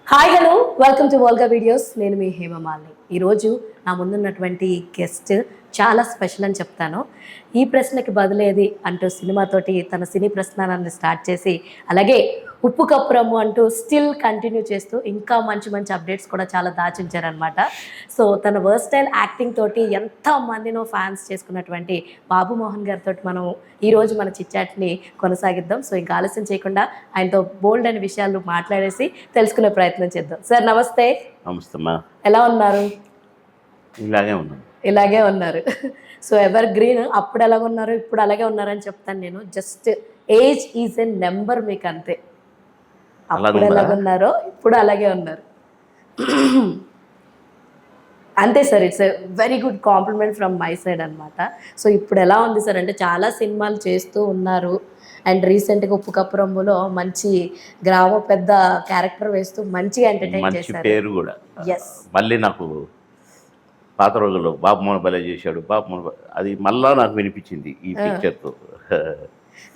Hi hello welcome to Volga videos. నేను మీ హేమమాలిని. ఈరోజు నా ముందున్నటువంటి గెస్ట్ చాలా స్పెషల్ అని చెప్తాను. ఈ ప్రశ్నకి బదులేది అంటూ సినిమాతోటి తన సినీ ప్రస్థానాన్ని స్టార్ట్ చేసి అలాగే ఉప్పు కప్పు రమ్ము అంటూ స్టిల్ కంటిన్యూ చేస్తూ ఇంకా మంచి మంచి అప్డేట్స్ కూడా చాలా దాచించారనమాట. సో తన వర్స్టైల్ యాక్టింగ్ తోటి ఎంతమందినో ఫ్యాన్స్ చేసుకున్నటువంటి బాబు మోహన్ గారితో మనం ఈరోజు మన చిట్చాట్ని కొనసాగిద్దాం. సో ఇంకా ఆలస్యం చేయకుండా ఆయనతో బోల్డ్ అనే విషయాలు మాట్లాడేసి తెలుసుకునే ప్రయత్నం చేద్దాం. సార్ నమస్తే. నమస్తమ్మా. ఎలా ఉన్నారు? ఇలాగే ఉన్నారు. So ever green. అప్పుడు ఎలాగ ఉన్నారు, ఇప్పుడు అలాగే ఉన్నారని చెప్తాను నేను. Just age is a number, మీకు అంతే. అప్పుడు ఎలాగున్నారో ఇప్పుడు అలాగే ఉన్నారు అంతే sir. It's a very good compliment from my side అనమాట. సో ఇప్పుడు ఎలా ఉంది సార్ అంటే చాలా సినిమాలు చేస్తూ ఉన్నారు అండ్ రీసెంట్గా ఉప్పు కప్పు రమ్ములో మంచి గ్రామ పెద్ద క్యారెక్టర్ వేస్తూ మంచిగా ఎంటర్టైన్ చేశారు. పేరు కూడా మళ్ళీ నాకు పాత రోజుల్లో బాబు మోహన్ భలే చేశాడు, బాబు మోహన్ అది మళ్ళా నాకు వినిపించింది ఈ పిక్చర్తో.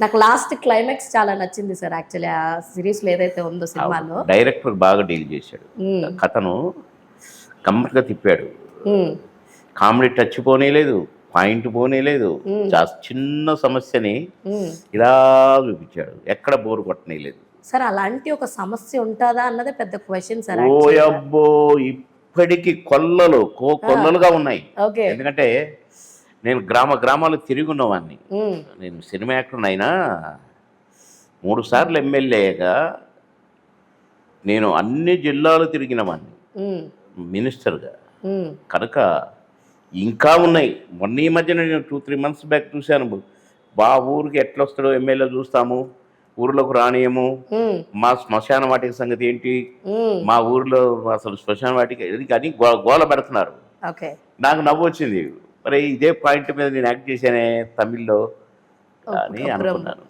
నాకు లాస్ట్ క్లైమాక్స్ చాలా నచ్చింది సార్. యాక్చువల్లీ ఆ సిరీస్లో ఏదైతే ఉందో సినిమాలో డైరెక్టర్ బాగా డీల్ చేశాడు, కథను గమ్మత్తుగా తిప్పాడు. కామెడీ టచ్ పోనీలేదు, పాయింట్ పోనీలేదు, చిన్న సమస్యని ఇలా చూపించాడు, ఎక్కడ బోరు కొట్టనీలేదు సార్. అలాంటి ఒక సమస్య ఉంటుందా అన్నదే పెద్ద క్వశ్చన్ సార్. ఓ అబ్బో, ఇప్పటికి కొల్లలుగా ఉన్నాయి. ఎందుకంటే నేను గ్రామాలు తిరిగి ఉన్నవాడిని. నేను సినిమా యాక్టర్ అయినా 3 సార్లు ఎమ్మెల్యేగా నేను అన్ని జిల్లాలు తిరిగిన వాడిని మినిస్టర్గా. కనుక ఇంకా ఉన్నాయి. మొన్న ఈ మధ్యన నేను 2-3 months బ్యాక్ చూశాను. ఊరికి ఎట్లా వస్తాడో ఎమ్మెల్యే చూస్తాము, ఊర్లోకి రానియము, మా శ్మశాన వాటిక సంగతి ఏంటి, మా ఊర్లో అసలు శ్మశాన వాటిక అని గోల పెడుతున్నారు. నాకు నవ్వు వచ్చింది. మరి ఇదే పాయింట్ మీద నేను యాక్ట్ చేశానే తమిళ్లో అని అనుకున్నాను.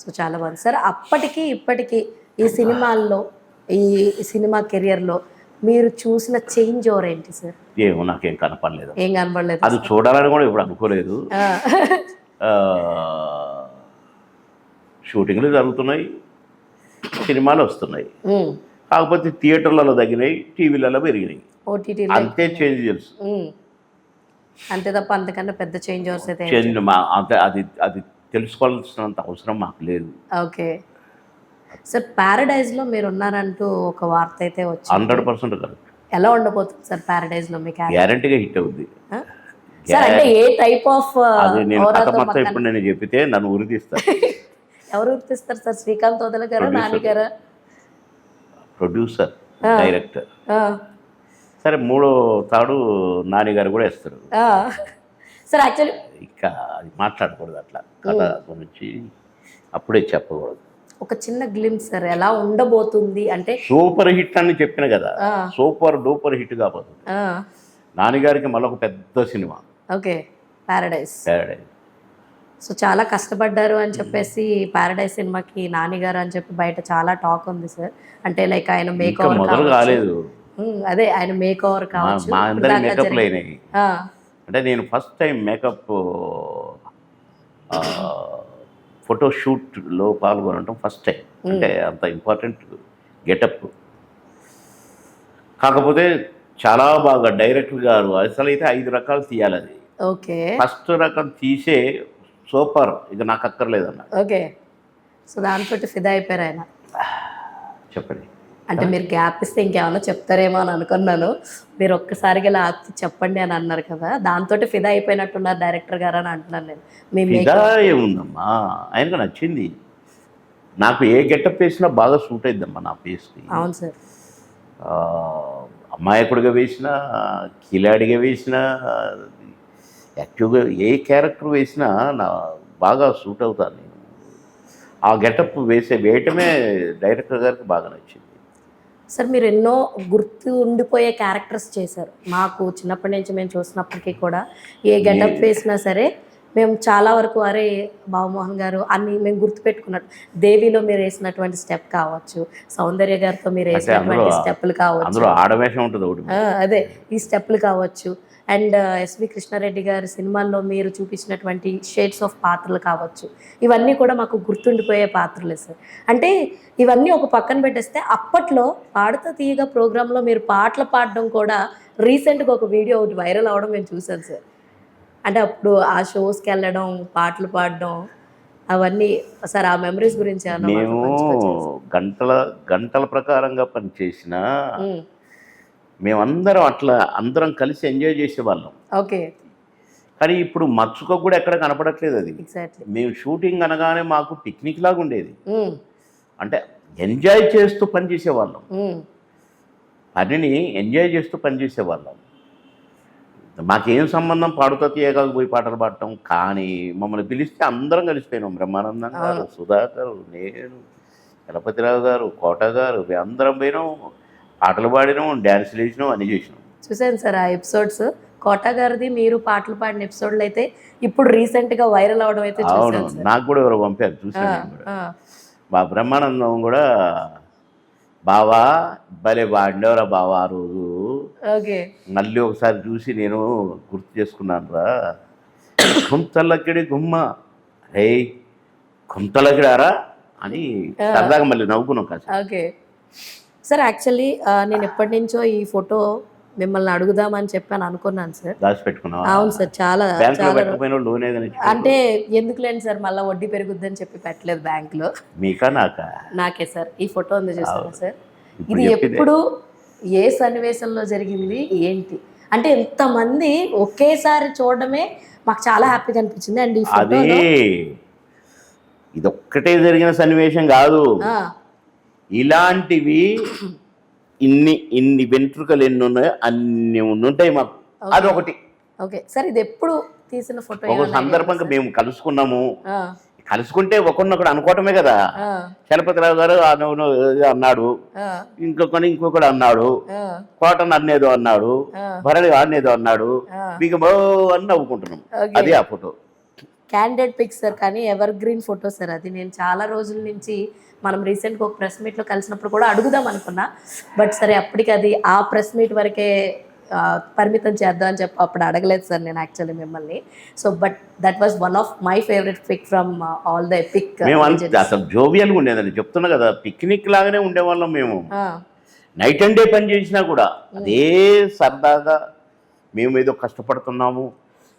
సో చాలా బాగుంది సార్. అప్పటికి ఇప్పటికి ఈ సినిమాల్లో, ఈ సినిమా కెరియర్లో మీరు చూసిన చేంజ్ ఓవర్ ఏంటి సార్? ఏమో నాకేం కనపడలేదు. ఏం కనపడలేదు. అది చూడాలని కూడా ఇప్పుడు అనుకోలేదు. షూటింగ్లు జరుగుతున్నాయి, సినిమాలు వస్తున్నాయి, కాకపోతే థియేటర్లలో తగ్గినాయి, టీవీలలో పెరిగినాయి, అంతే చేంజ్ తెలుసు. అంతే తప్ప అంతకన్నా పెద్ద చేంజ్ ఓవర్స్ అయితే అంతే. అది తెలుసుకోవాల్సినంత అవసరం మాకు లేదు. Okay sir. ప్యారడైజ్లో మీరు ఉన్నారంటూ ఒక వార్త అయితే వచ్చింది. 100% కరెక్ట్. ఎలా ఉండబోతుంది సార్ ప్యారడైజ్లో? మీకు గ్యారంటీగా హిట్ అవుద్ది సార్. అంటే ఏ టైప్ ఆఫ్ ఇప్పుడు నేను చెప్పితే నన్ను ఉరితీస్తారు. ఎవరు గుర్తిస్తారు సార్? శ్రీకాంత్ వదల గారు, నాని గారు? Producer, director. సరే, మూడో తాడు నాని గారు కూడా ఇస్తారు సార్. యాక్చువల్లీ ఇంకా అది మాట్లాడకూడదు, అట్లా కథ గురించి అప్పుడే చెప్పకూడదు. ఒక చిన్న గ్లిమ్స్ సార్, ఎలా ఉండబోతుంది అంటే. సూపర్ హిట్ అని చెప్పిన కదా, సూపర్ డూపర్ హిట్ కాబోతుంది. నాన్నగారికి మళ్ళీ ఒక పెద్ద సినిమా. Okay, Paradise. సో చాలా కష్టపడ్డారు అని చెప్పేసి ప్యారడైజ్ సినిమాకి నానిగారు అని చెప్పి బయట చాలా టాక్ ఉంది సార్. అంటే లైక్ ఆయన మేక్ ఓవర్ కాలేదు. అదే ఆయన మేక్ ఓవర్ కావచ్చు. అంటే నేను ఫస్ట్ టైం మేకప్ ఫోటోషూట్లో పాల్గొనడం ఫస్ట్ టైం. అంటే అంత ఇంపార్టెంట్ గెటప్. కాకపోతే చాలా బాగా డైరెక్టర్ గారు అసలు అయితే 5 రకాలు తీయాలి. అది ఓకే, ఫస్ట్ రకం తీసే సూపర్, ఇక నాకు అక్కర్లేదన్న. ఓకే, సో దాంతో ఫిదా అయిపోయారు ఆయన. చెప్పండి. అంటే మీరు గ్యాప్ ఇస్తే ఇంకేమన్నా చెప్తారేమో అని అనుకున్నాను. మీరు ఒక్కసారిగా ఇలా చెప్పండి అని అన్నారు కదా, దాంతో ఫిదా అయిపోయినట్టున్నారు డైరెక్టర్ గారు అని అంటున్నాను నేను. మీ ఫిదా ఏముందమ్మా, ఆయనకు నచ్చింది. నాకు ఏ గెటప్ వేసినా బాగా సూట్ అయిద్దమ్మా నా ఫేస్కి. అవును సార్. అమాయకుడిగా వేసినా, కిలాడిగా వేసినా, యాక్టివ్గా ఏ క్యారెక్టర్ వేసినా నా బాగా సూట్ అవుతాను నేను. ఆ గెటప్ వేయటమే డైరెక్టర్ గారికి బాగా నచ్చింది. సార్ మీరు ఎన్నో గుర్తు ఉండిపోయే క్యారెక్టర్స్ చేశారు. మాకు చిన్నప్పటి నుంచి మేము చూసినప్పటికీ కూడా ఏ గెటప్ వేసినా సరే మేము చాలా వరకు అరే బాబుమోహన్ గారు అన్ని మేము గుర్తుపెట్టుకున్నట్టు దేవిలో మీరు వేసినటువంటి స్టెప్ కావచ్చు, సౌందర్య గారితో మీరు వేసినటువంటి స్టెప్పులు కావచ్చు, అందులో ఆడవేషం ఉంటుంది ఒకటి. అదే ఈ స్టెప్పులు కావచ్చు, అండ్ ఎస్వి కృష్ణారెడ్డి గారి సినిమాల్లో మీరు చూపించినటువంటి షేడ్స్ ఆఫ్ పాత్రలు కావచ్చు, ఇవన్నీ కూడా మాకు గుర్తుండిపోయే పాత్రలే సార్. అంటే ఇవన్నీ ఒక పక్కన పెట్టేస్తే అప్పట్లో పాడుతా తీయగా ప్రోగ్రాంలో మీరు పాటలు పాడడం కూడా రీసెంట్గా ఒక వీడియో ఒకటి వైరల్ అవ్వడం మేము చూసాను సార్. అంటే అప్పుడు ఆ షోస్కి వెళ్ళడం, పాటలు పాడడం, అవన్నీ సార్ ఆ మెమరీస్ గురించి మేము గంటల ప్రకారంగా పనిచేసిన మేమందరం అట్లా అందరం కలిసి ఎంజాయ్ చేసేవాళ్ళం. ఓకే. కానీ ఇప్పుడు మచ్చుకో కూడా ఎక్కడ కనపడట్లేదు అది. మేము షూటింగ్ అనగానే మాకు పిక్నిక్ లాగా ఉండేది. అంటే ఎంజాయ్ చేస్తూ పనిచేసేవాళ్ళం, పనిని ఎంజాయ్ చేస్తూ పనిచేసేవాళ్ళం. మాకేం సంబంధం పాడుతా తీయగాకు పోయి పాటలు పాడటం, కానీ మమ్మల్ని పిలిస్తే అందరం కలిసిపోయినాం. బ్రహ్మానందం గారు, సుధాకర్, నేను, చలపతిరావు గారు, కోట గారు, అందరం పోయినాం, పాటలు పాడినాం, డ్యాన్సులు వేసినాం, అన్నీ చేసినాం. చూసాను సార్ ఆ ఎపిసోడ్స్. కోట గారిది మీరు పాటలు పాడిన ఎపిసోడ్లు అయితే ఇప్పుడు రీసెంట్గా వైరల్ అవడం అయితే అవును, నాకు కూడా ఎవరు పంపారు, చూసాను. మా బ్రహ్మానందం కూడా బావా భలే వాడినవరా బావా ఆ రోజు, మళ్ళీ ఒకసారి చూసి నేను గుర్తు చేసుకున్నాను రా, గుంతలకిడి గుమ్మ రే గుంతలకిడారా అని సరదాగా మళ్ళీ నవ్వుకున్నాం కాదు. Okay sir. యాక్చువల్లీ నేను ఎప్పటి నుంచో ఈ ఫోటో మిమ్మల్ని అడుగుదామని చెప్పాను అనుకున్నాను సార్. దాచిపెట్టుకున్నాను. అవును సార్, చాలా అంటే ఎందుకులేండి సార్, మళ్ళీ వడ్డీ పెరుగుద్దని చెప్పి పెట్టలేదు బ్యాంకులో. మీకా నాకా? నాకే సార్. ఈ ఫోటో ఉంది చూసారా సార్, ఇది ఎప్పుడు ఏ సన్నివేశంలో జరిగింది ఏంటి అంటే ఎంతమంది ఒకేసారి చూడడమే మాకు చాలా హ్యాపీగా అనిపించింది. అండ్ ఈ ఫోటో ఇదొక్కటే జరిగిన సన్నివేశం కాదు, ఇలాంటివి ఇన్ని వెంట్రుకలు ఎన్ని ఉన్నాయో అన్ని ఉంటాయి మాకు. అదొకటి. ఓకే సార్, ఇది ఎప్పుడు తీసిన ఫోటో? ఒక సందర్భంగా మేము కలుసుకున్నాము, కలుసుకుంటే ఒకరినొకడు అనుకోవటమే కదా. చలపతిరావు గారు అన్నాడు, ఇంకొకడు అన్నాడు, కోటన్ అన్నేదో అన్నాడు, భరణి అన్నేదో అన్నాడు, బిగమో అని నవ్వుకుంటున్నాం. అది ఆ ఫోటో. క్యాండిడేట్ పిక్స్ సార్, కానీ ఎవర్ గ్రీన్ ఫోటో సార్ అది. నేను చాలా రోజుల నుంచి మనం రీసెంట్గా ఒక ప్రెస్ మీట్లో కలిసినప్పుడు కూడా అడుగుదాం అనుకున్నా, బట్ సరే అప్పటికి అది ఆ ప్రెస్ మీట్ వరకే పరిమితం చేద్దాం అని చెప్పి అప్పుడు అడగలేదు సార్ నేను యాక్చువల్లీ మిమ్మల్ని. So but that was one of my favourite pic from all the pic. మేము అసలు జోవియల్గా ఉండేదని చెప్తున్నా కదా, పిక్నిక్ లాగానే ఉండేవాళ్ళం మేము. నైట్ అండ్ డే పని చేసినా కూడా అదే సరదాగా, మేము ఏదో కష్టపడుతున్నాము,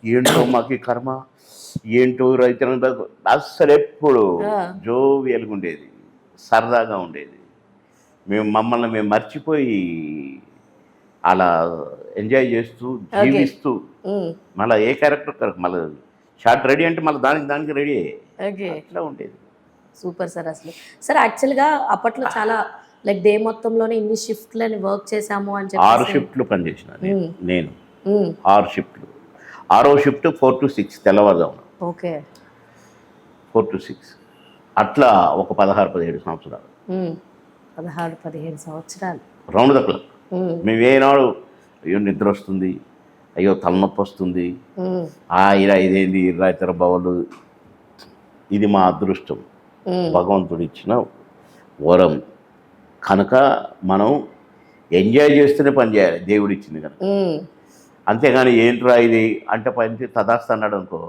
ఏంటో మాకు కర్మ, ఏంటో రైతులు, అస్సలు ఎప్పుడు జోవియల్గా ఉండేది, సరదాగా ఉండేది. మమ్మల్ని మేము మర్చిపోయి అలా ఎంజాయ్ చేస్తూ జీవిస్తూ, మళ్ళీ ఏ క్యారెక్టర్ మళ్ళీ షార్ట్ రెడీ అంటే మళ్ళీ దానికి రెడీ అట్లా ఉండేది. Super sir. అసలు సార్ యాక్చువల్గా అప్పట్లో చాలా లైక్ డే మొత్తంలోనే ఇన్ని షిఫ్ట్లని వర్క్ చేసాము అని చెప్పి 6 షిఫ్ట్లు పనిచేసిన నేను. 6 షిఫ్ట్లు. 6వ షిఫ్ట్ 4 to 6 తెల్లవారుజామున. ఓకే. 4 to 6 అట్లా ఒక 16-17 సంవత్సరాలు. 16-17 సంవత్సరాలు రౌండ్ ద క్లాక్. మేము ఏనాడు అయ్యో నిద్ర వస్తుంది, అయ్యో తలనొప్పి వస్తుంది, ఇలా ఇదేంది రైతర బావలు, ఇది మా అదృష్టం, భగవంతుడు ఇచ్చిన వరం కనుక మనం ఎంజాయ్ చేస్తూనే పని చేయాలి, దేవుడు ఇచ్చింది కనుక. అంతేగాని ఏంట్రా ఇది అంటే పని తదాస్త అన్నాడు అనుకో,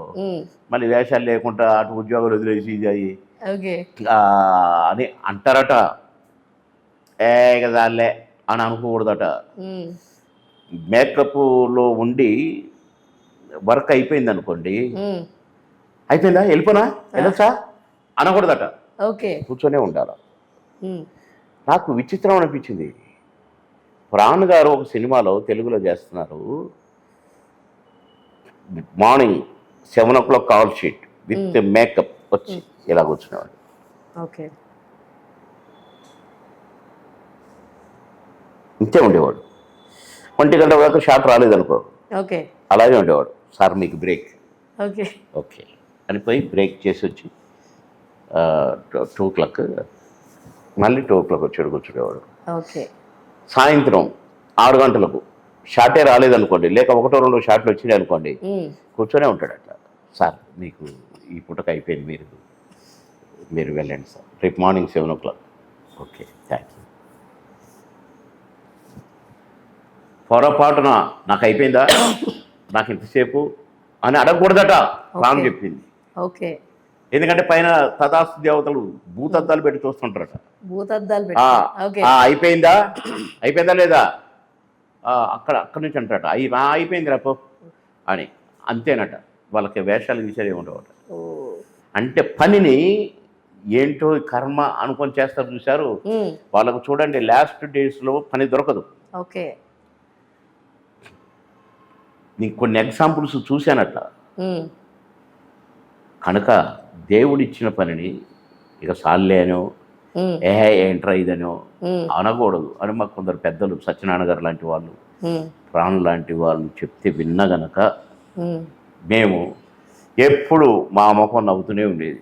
మళ్ళీ వేషాలు లేకుండా అటు ఉద్యోగాలు వదిలేసి ఇది అని అంటారట. కదాలే అని అనుకోకూడదట. మేకప్లో ఉండి వర్క్ అయిపోయింది అనుకోండి, అయిపోయిందా వెళ్ళిపోనా వెళ్ళొచ్చా అనకూడదట. కూర్చొనే ఉండాలి. నాకు విచిత్రం అనిపించింది. ప్రాణ్ గారు ఒక సినిమాలో తెలుగులో చేస్తున్నారు, morning 7 o'clock call sheet with makeup వచ్చి ఇలా కూర్చునేవాడు. ఇంతే ఉండేవాడు. 1 గంట వరకు షాట్ రాలేదనుకో, అలాగే ఉండేవాడు. సార్ మీకు బ్రేక్, ఓకే అని పోయి బ్రేక్ చేసి వచ్చి 2 o'clock మళ్ళీ 2 o'clock వచ్చాడు కూర్చునేవాడు. సాయంత్రం 6 గంటలకు షాటే రాలేదనుకోండి, లేక 1-2 షాట్లు వచ్చినాయి అనుకోండి, కూర్చొనే ఉంటాడు అట్లా. సార్ మీకు ఈ పూటకు అయిపోయింది, మీరు వెళ్ళండి సార్, రేపు morning 7 o'clock. Okay, thank you. పొరపాటున నాకు అయిపోయిందా, నాకు ఇంతసేపు అని అడగకూడదట రామ్ చెప్పింది. ఓకే. ఎందుకంటే పైన తదాస్తు దేవతలు భూతద్దాలు పెట్టి చూస్తుంటారట. భూతద్దాలు అయిపోయిందా లేదా, అక్కడి నుంచి అంటారట అయిపోయింది రేపు అని. అంతేనట, వాళ్ళకి వేషాలు గీసేది ఉండవట. అంటే పనిని ఏంటో కర్మ అనుకొని చేస్తారు చూశారు, వాళ్ళకు చూడండి లాస్ట్ డేస్లో పని దొరకదు. ఓకే. నీకు కొన్ని ఎగ్జాంపుల్స్ చూశానట. కనుక దేవుడిచ్చిన పనిని ఇక సాల్లేనో ఏంట్రా ఇదనో అనకూడదు అని మాకు కొందరు పెద్దలు, సత్యనారాయణ గారు లాంటి వాళ్ళు, ప్రాణ్ లాంటి వాళ్ళు చెప్తే విన్నా గనక మేము ఎప్పుడు మా ముఖం నవ్వుతూనే ఉండేది,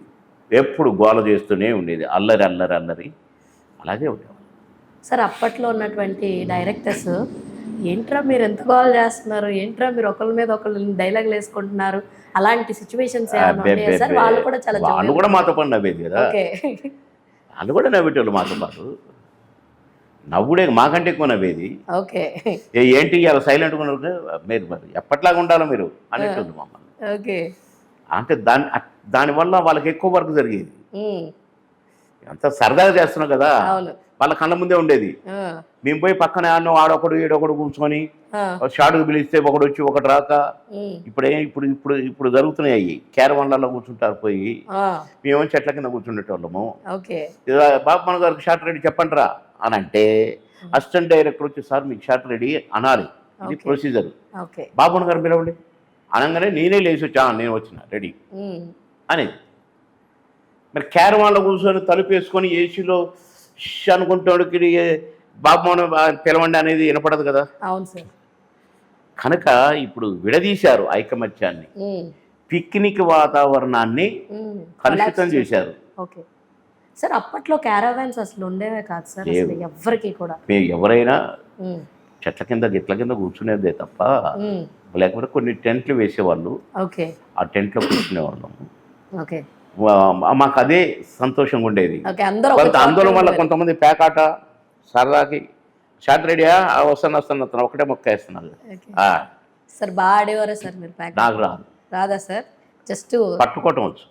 ఎప్పుడు గోల చేస్తూనే ఉండేది, అల్లరి అల్లరి అల్లరి అలాగే ఉండేవాళ్ళు. సార్ అప్పట్లో ఉన్నటువంటి డైరెక్టర్స్ ఏంట్రా మీరు ఎంత గోల చేస్తున్నారు, ఏంట్రా మీరు ఒకళ్ళ మీద ఒకళ్ళు డైలాగులు వేసుకుంటున్నారు, అలాంటి సిచ్యువేషన్స్ వాళ్ళు కూడా చాలా వాళ్ళు కూడా మాతో పాటు నవ్వేది కదా, వాళ్ళు కూడా నవ్వేటోళ్ళు మాతో పాటు. నవ్వుడే మాకంటే ఎక్కువ నవ్వేది. ఓకే. ఏంటి అలా సైలెంట్గా ఉన్నారు మీరు, మరి ఎప్పట్లాగా ఉండాలో మీరు అనేటోళ్ళు మమ్మల్ని. ఓకే. అంటే దానివల్ల వాళ్ళకి ఎక్కువ వర్క్ జరిగేది. అంత సరదాగా చేస్తున్నాం కదా, వాళ్ళ కళ్ళ ముందే ఉండేది. మేము పోయి పక్కన ఆడొకడు ఈడొకడు కూర్చొని షాటుకు పిలిస్తే ఒకడు వచ్చి ఒకటి రాక, ఇప్పుడు జరుగుతున్నాయి అయ్యి. క్యారవాన్లలో కూర్చుంటారు పోయి, మేము చెట్ల కింద కూర్చుండేటోళ్ళము. బాబు మన గారికి షార్ట్ రెడీ చెప్పండి రా అని అంటే అసిస్టెంట్ డైరెక్టర్ వచ్చి సార్ మీకు షార్ట్ రెడీ అనాలి, ఇది ప్రొసీజర్. బాబు గారు పిలవండి అనగానే నేనే లేచి వచ్చా, నేను వచ్చిన రెడీ అనేది. మరి క్యారవాన్లో కూర్చొని తలుపు వేసుకొని ఏసీలో అనుకుంటాడుకి బాబుమోహన్ పిలవండి అనేది వినపడదు కదా. అవును సార్. కనుక ఇప్పుడు విడదీశారు ఐకమత్యాన్ని, పిక్నిక్ వాతావరణాన్ని కలుషితం చేశారు. Okay sir. అప్పట్లో క్యారవాన్స్ అసలు ఉండేవే కాదు సార్, ఎవరికి కూడా. ఎవరైనా చెట్ల కింద గిట్ల కింద కూర్చునేదే తప్ప, లేకపోతే కొన్ని టెంట్లు వేసేవాళ్ళు, ఆ టెంట్లో కూర్చునేవాళ్ళం. మాకు అదే సంతోషంగా ఉండేది. అందులో వల్ల కొంతమంది పేకాట సరదాకి షార్ట్ రెడీయా వస్తాను ఒకటే మొక్క వేస్తున్నారు సార్. బాగా ఆడేవారా సార్ మీరు? నాకు రాదా సార్? జస్ట్ పట్టుకోవటం వచ్చు.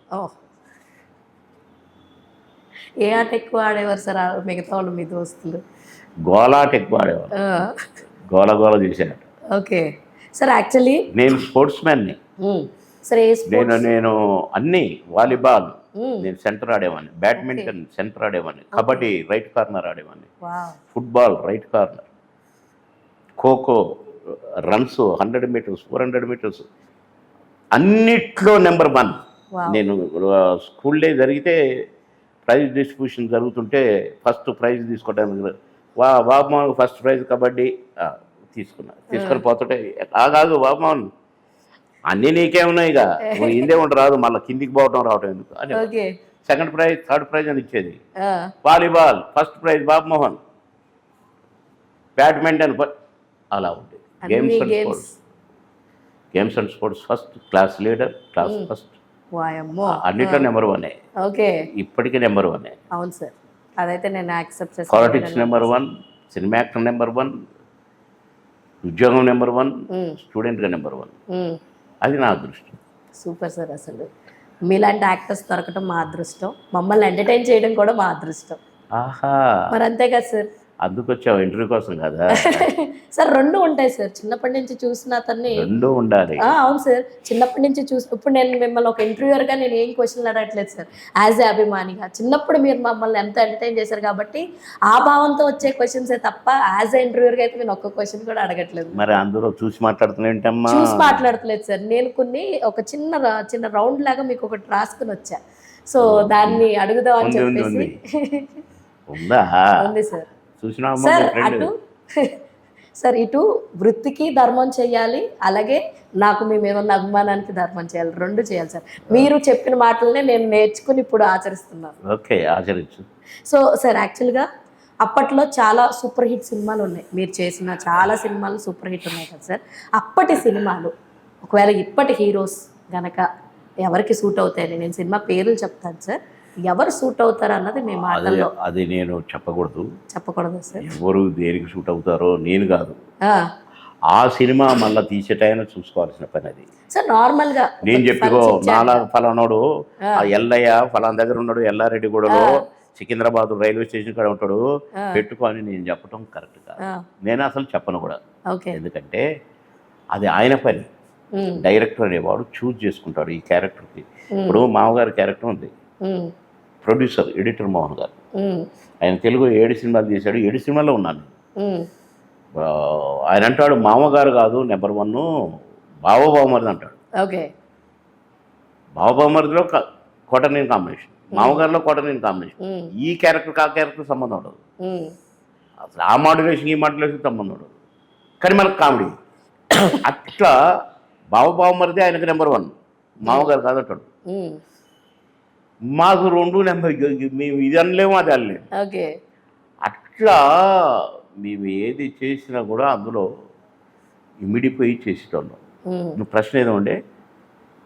ఏ ఆట ఎక్కువ ఆడేవారు సార్ మిగతా వాళ్ళు మీ దోస్తులు? గోలాట ఎక్కువ ఆడేవారు, గోల చేసేట. Okay sir. యాక్చువల్లీ నేను స్పోర్ట్స్ మ్యాన్ని. నేను అన్ని వాలీబాల్ నేను సెంటర్ ఆడేవాడిని, బ్యాడ్మింటన్ సెంటర్ ఆడేవాడిని, కబడ్డీ రైట్ కార్నర్ ఆడేవాడిని, football right corner, kho kho runs 100 meters 400 meters అన్నిట్లో నెంబర్ 1. నేను స్కూల్ డే జరిగితే ప్రైజ్ డిస్ట్రిబ్యూషన్ జరుగుతుంటే ఫస్ట్ ప్రైజ్ తీసుకోవడానికి బాబుమోహన్ ఫస్ట్ ప్రైజ్ కబడ్డీ తీసుకొని పోతుంటే కాదు బాబుమోహన్ అన్నీ నీకే ఉన్నాయి, ఇక ఇందే ఉండి రాదు, మళ్ళీ కిందికి పోవటం రావటం ఎందుకు అని. సెకండ్ ప్రైజ్ థర్డ్ ప్రైజ్ అని ఇచ్చేది. Volleyball first prize Babu Mohan, badminton అలా ఉండేది. Games and sports first, class leader, class first, అన్నిట్లో నెంబర్ 1. ఇప్పటికీ నెంబర్ 1. అవును సార్, అదైతే నేను యాక్సెప్ట్ చేస్తాను. Politics number 1, cinema actor number 1, ఉద్యోగం నెంబర్ 1, స్టూడెంట్గా నెంబర్ 1. అది నా అదృష్టం. Super sir. అసలు మీలాంటి యాక్టర్స్ దొరకటం మా అదృష్టం, మమ్మల్ని ఎంటర్టైన్ చేయడం కూడా మా అదృష్టం. మరి అంతే కదా సార్? అందుకొచ్చావు ఇంటర్వ్యూ కోసం కదా సార్? 2 ఉంటాయి సార్. చిన్నప్పటి నుంచి చూసిన అతన్ని 2 ఉండాలి. అవును సార్, చిన్నప్పటి నుంచి చూసి ఇప్పుడు నేను మిమ్మల్ని ఒక ఇంటర్వ్యూయర్గా నేను ఏం క్వశ్చన్లు అడగట్లేదు సార్, యాజ్ ఏ అభిమానిగా. చిన్నప్పుడు మీరు మమ్మల్ని ఎంత ఎంటర్టైన్ చేశారు కాబట్టి ఆ భావంతో వచ్చే క్వశ్చన్సే తప్ప యాజ్ ఏ ఇంటర్వ్యూయర్గా అయితే నేను ఒక్క క్వశ్చన్ కూడా అడగట్లేదు. మరి అందరూ చూసి మాట్లాడుతున్నాంటమ్మా? చూసి మాట్లాడట్లేదు సార్. నేను ఒక చిన్న రౌండ్ లాగా మీకు ఒకటి రాసుకుని వచ్చా, సో దాన్ని అడుగుదాం అని చెప్పేసి. ఉంది సార్. సార్ ఇటు వృత్తికి ధర్మం చేయాలి, అలాగే నాకు మీ మీద ఉన్న అభిమానానికి ధర్మం చేయాలి, 2 చేయాలి సార్. మీరు చెప్పిన మాటలనే నేను నేర్చుకుని ఇప్పుడు ఆచరిస్తున్నాను. ఓకే, ఆచరించు. సో సార్ యాక్చువల్గా అప్పట్లో చాలా సూపర్ హిట్ సినిమాలు ఉన్నాయి, మీరు చేసిన చాలా సినిమాలు సూపర్ హిట్ ఉన్నాయి కదా సార్. అప్పటి సినిమాలు ఒకవేళ ఇప్పటి హీరోస్ గనక ఎవరికి సూట్ అవుతాయని నేను సినిమా పేర్లు చెప్తాను సార్, ఎవరు సూట్ అవుతారు అన్నది మీ మాటల్లో అది నేను చెప్పకూడదు. చెప్పకూడదు సార్. ఎవరు దేనికి షూట్ అవుతారో నేను కాదు, ఆ, ఆ సినిమా మళ్ళీ తీసేటైనా చూసుకోవాల్సిన పని అది. సార్ నార్మల్గా నేను చెప్పుకో నాలా ఫలానాడు ఆ ఎల్లయ్య ఫలానా దగ్గర ఉన్నాడు, ఎల్లారెడ్డిగూడలో సికింద్రాబాద్ రైల్వే స్టేషన్ కాడ ఉంటాడు పెట్టుకొని నేను చెప్పడం కరెక్ట్ కాదు. నేను అసలు చెప్పను కూడా. ఓకే. ఎందుకంటే అది ఆయన పని. డైరెక్టర్ అనేవాడు చూజ్ చేసుకుంటాడు ఈ క్యారెక్టర్కి. ఇప్పుడు మామగారి క్యారెక్టర్ ఉంది, ప్రొడ్యూసర్ ఎడిటర్ మోహన్ గారు. ఆయన తెలుగు 7 సినిమాలు చేశాడు, 7 సినిమాల్లో ఉన్నాను. ఆయన అంటాడు మామగారు కాదు నెంబర్ 1 బావబావమరిది అంటాడు. ఓకే. బావబావమరిదిలో కోటనేని కాంబినేషన్, మామగారిలో కోటనేని కాంబినేషన్. ఈ క్యారెక్టర్ ఆ క్యారెక్టర్ సంబంధం ఉండదు అసలు, ఆ మాడ్యులేషన్ ఈ మాడ్యులేషన్ సంబంధం ఉండదు. కానీ మనకు కామెడీ అట్లా బావబావమరిది ఆయనకు నెంబర్ 1, మామగారు కాదంటాడు. మాకు 2 నెంబర్, మేము ఇది అనలేము అది అనలేము. ఓకే. అట్లా మేము ఏది చేసినా కూడా అందులో ఇమిడిపోయి చేసేటోళ్ళం. నువ్వు ప్రశ్న ఏదో ఉండే,